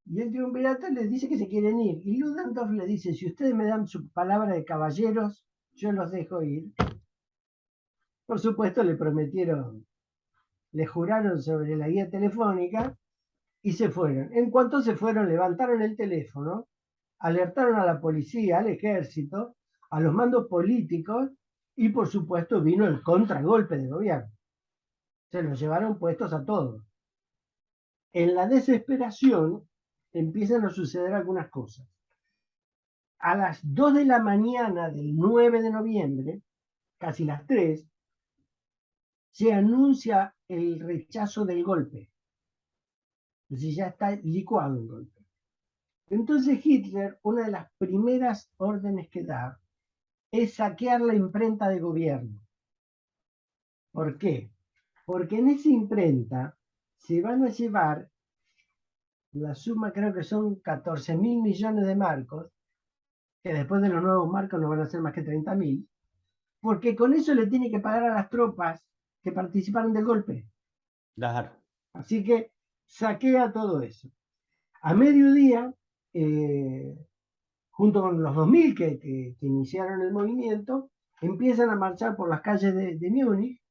y el triunvirato les dice que se quieren ir. Y Ludendorff le dice, si ustedes me dan su palabra de caballeros, yo los dejo ir. Por supuesto le prometieron, le juraron sobre la guía telefónica y se fueron. En cuanto se fueron, levantaron el teléfono, alertaron a la policía, al ejército, a los mandos políticos y por supuesto vino el contragolpe de gobierno. Se los llevaron puestos a todos. En la desesperación empiezan a suceder algunas cosas. A las 2 de la mañana del 9 de noviembre, casi las 3, se anuncia el rechazo del golpe. Es decir, ya está licuado el golpe. Entonces Hitler, una de las primeras órdenes que da es saquear la imprenta de gobierno. ¿Por qué? Porque en esa imprenta se van a llevar la suma, creo que son 14.000 millones de marcos, que después de los nuevos marcos no van a ser más que 30.000, porque con eso le tiene que pagar a las tropas que participaron del golpe. Claro. Así que saquea todo eso. A mediodía, junto con los 2.000 que iniciaron el movimiento, empiezan a marchar por las calles de Múnich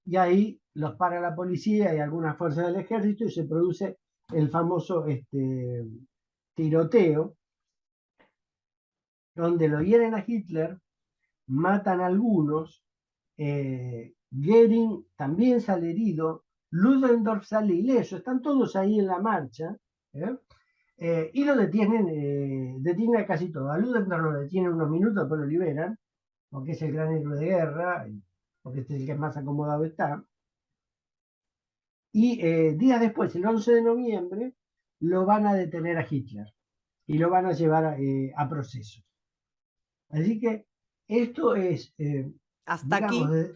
y ahí los para la policía y algunas fuerzas del ejército y se produce el famoso tiroteo, donde lo hieren a Hitler, matan a algunos, Goering también sale herido, Ludendorff sale ileso, están todos ahí en la marcha, y lo detienen a casi todo. A Ludendorff lo detienen unos minutos, después lo liberan, porque es el gran héroe de guerra, porque este es el que más acomodado está. Y días después, el 11 de noviembre, lo van a detener a Hitler y lo van a llevar a proceso. Así que esto es, hasta digamos, aquí.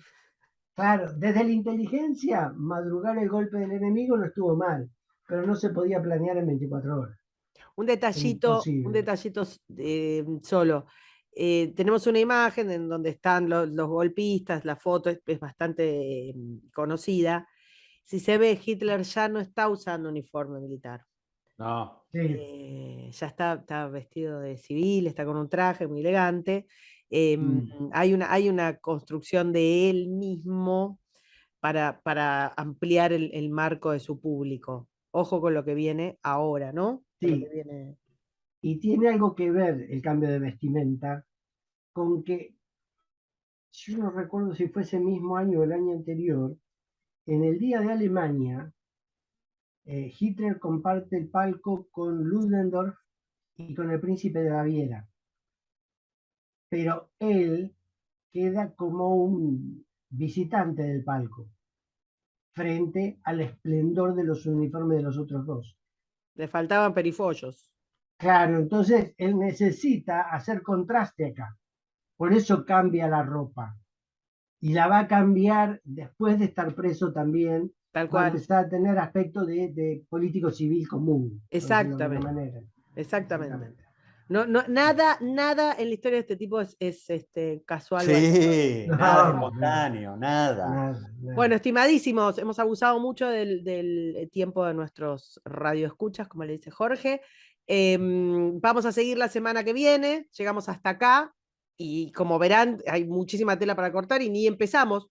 Claro, desde la inteligencia, madrugar el golpe del enemigo no estuvo mal, pero no se podía planear en 24 horas. Un detallito solo. Tenemos una imagen en donde están los golpistas, la foto es bastante conocida. Si se ve, Hitler ya no está usando uniforme militar. No. Ya está vestido de civil, está con un traje muy elegante. Hay una construcción de él mismo para ampliar el marco de su público. Ojo con lo que viene ahora, ¿no? Sí. Y tiene algo que ver el cambio de vestimenta con que, yo no recuerdo si fue ese mismo año o el año anterior, en el Día de Alemania, Hitler comparte el palco con Ludendorff y con el príncipe de Baviera. Pero él queda como un visitante del palco, frente al esplendor de los uniformes de los otros dos. Le faltaban perifollos. Claro, entonces él necesita hacer contraste acá. Por eso cambia la ropa. Y la va a cambiar después de estar preso también. Tal Va a cual. empezar a tener aspecto de político civil común. por decirlo de alguna Exactamente. manera. Exactamente. Nada en la historia de este tipo es casual. Sí, No, nada no, espontáneo, nada. nada. Bueno, estimadísimos, hemos abusado mucho del tiempo de nuestros radioescuchas, como le dice Jorge. Vamos a seguir la semana que viene, llegamos hasta acá y como verán hay muchísima tela para cortar y ni empezamos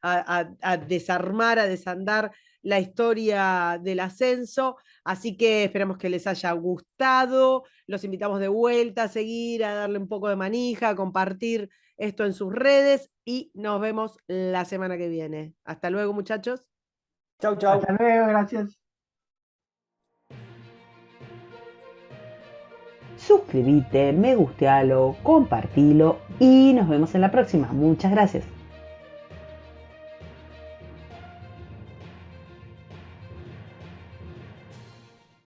a desarmar, a desandar la historia del ascenso, así que esperamos que les haya gustado, los invitamos de vuelta a seguir, a darle un poco de manija, a compartir esto en sus redes y nos vemos la semana que viene. Hasta luego, muchachos. Chau, chau. Hasta luego, gracias. Suscríbete, me gustealo, compartilo y nos vemos en la próxima. Muchas gracias.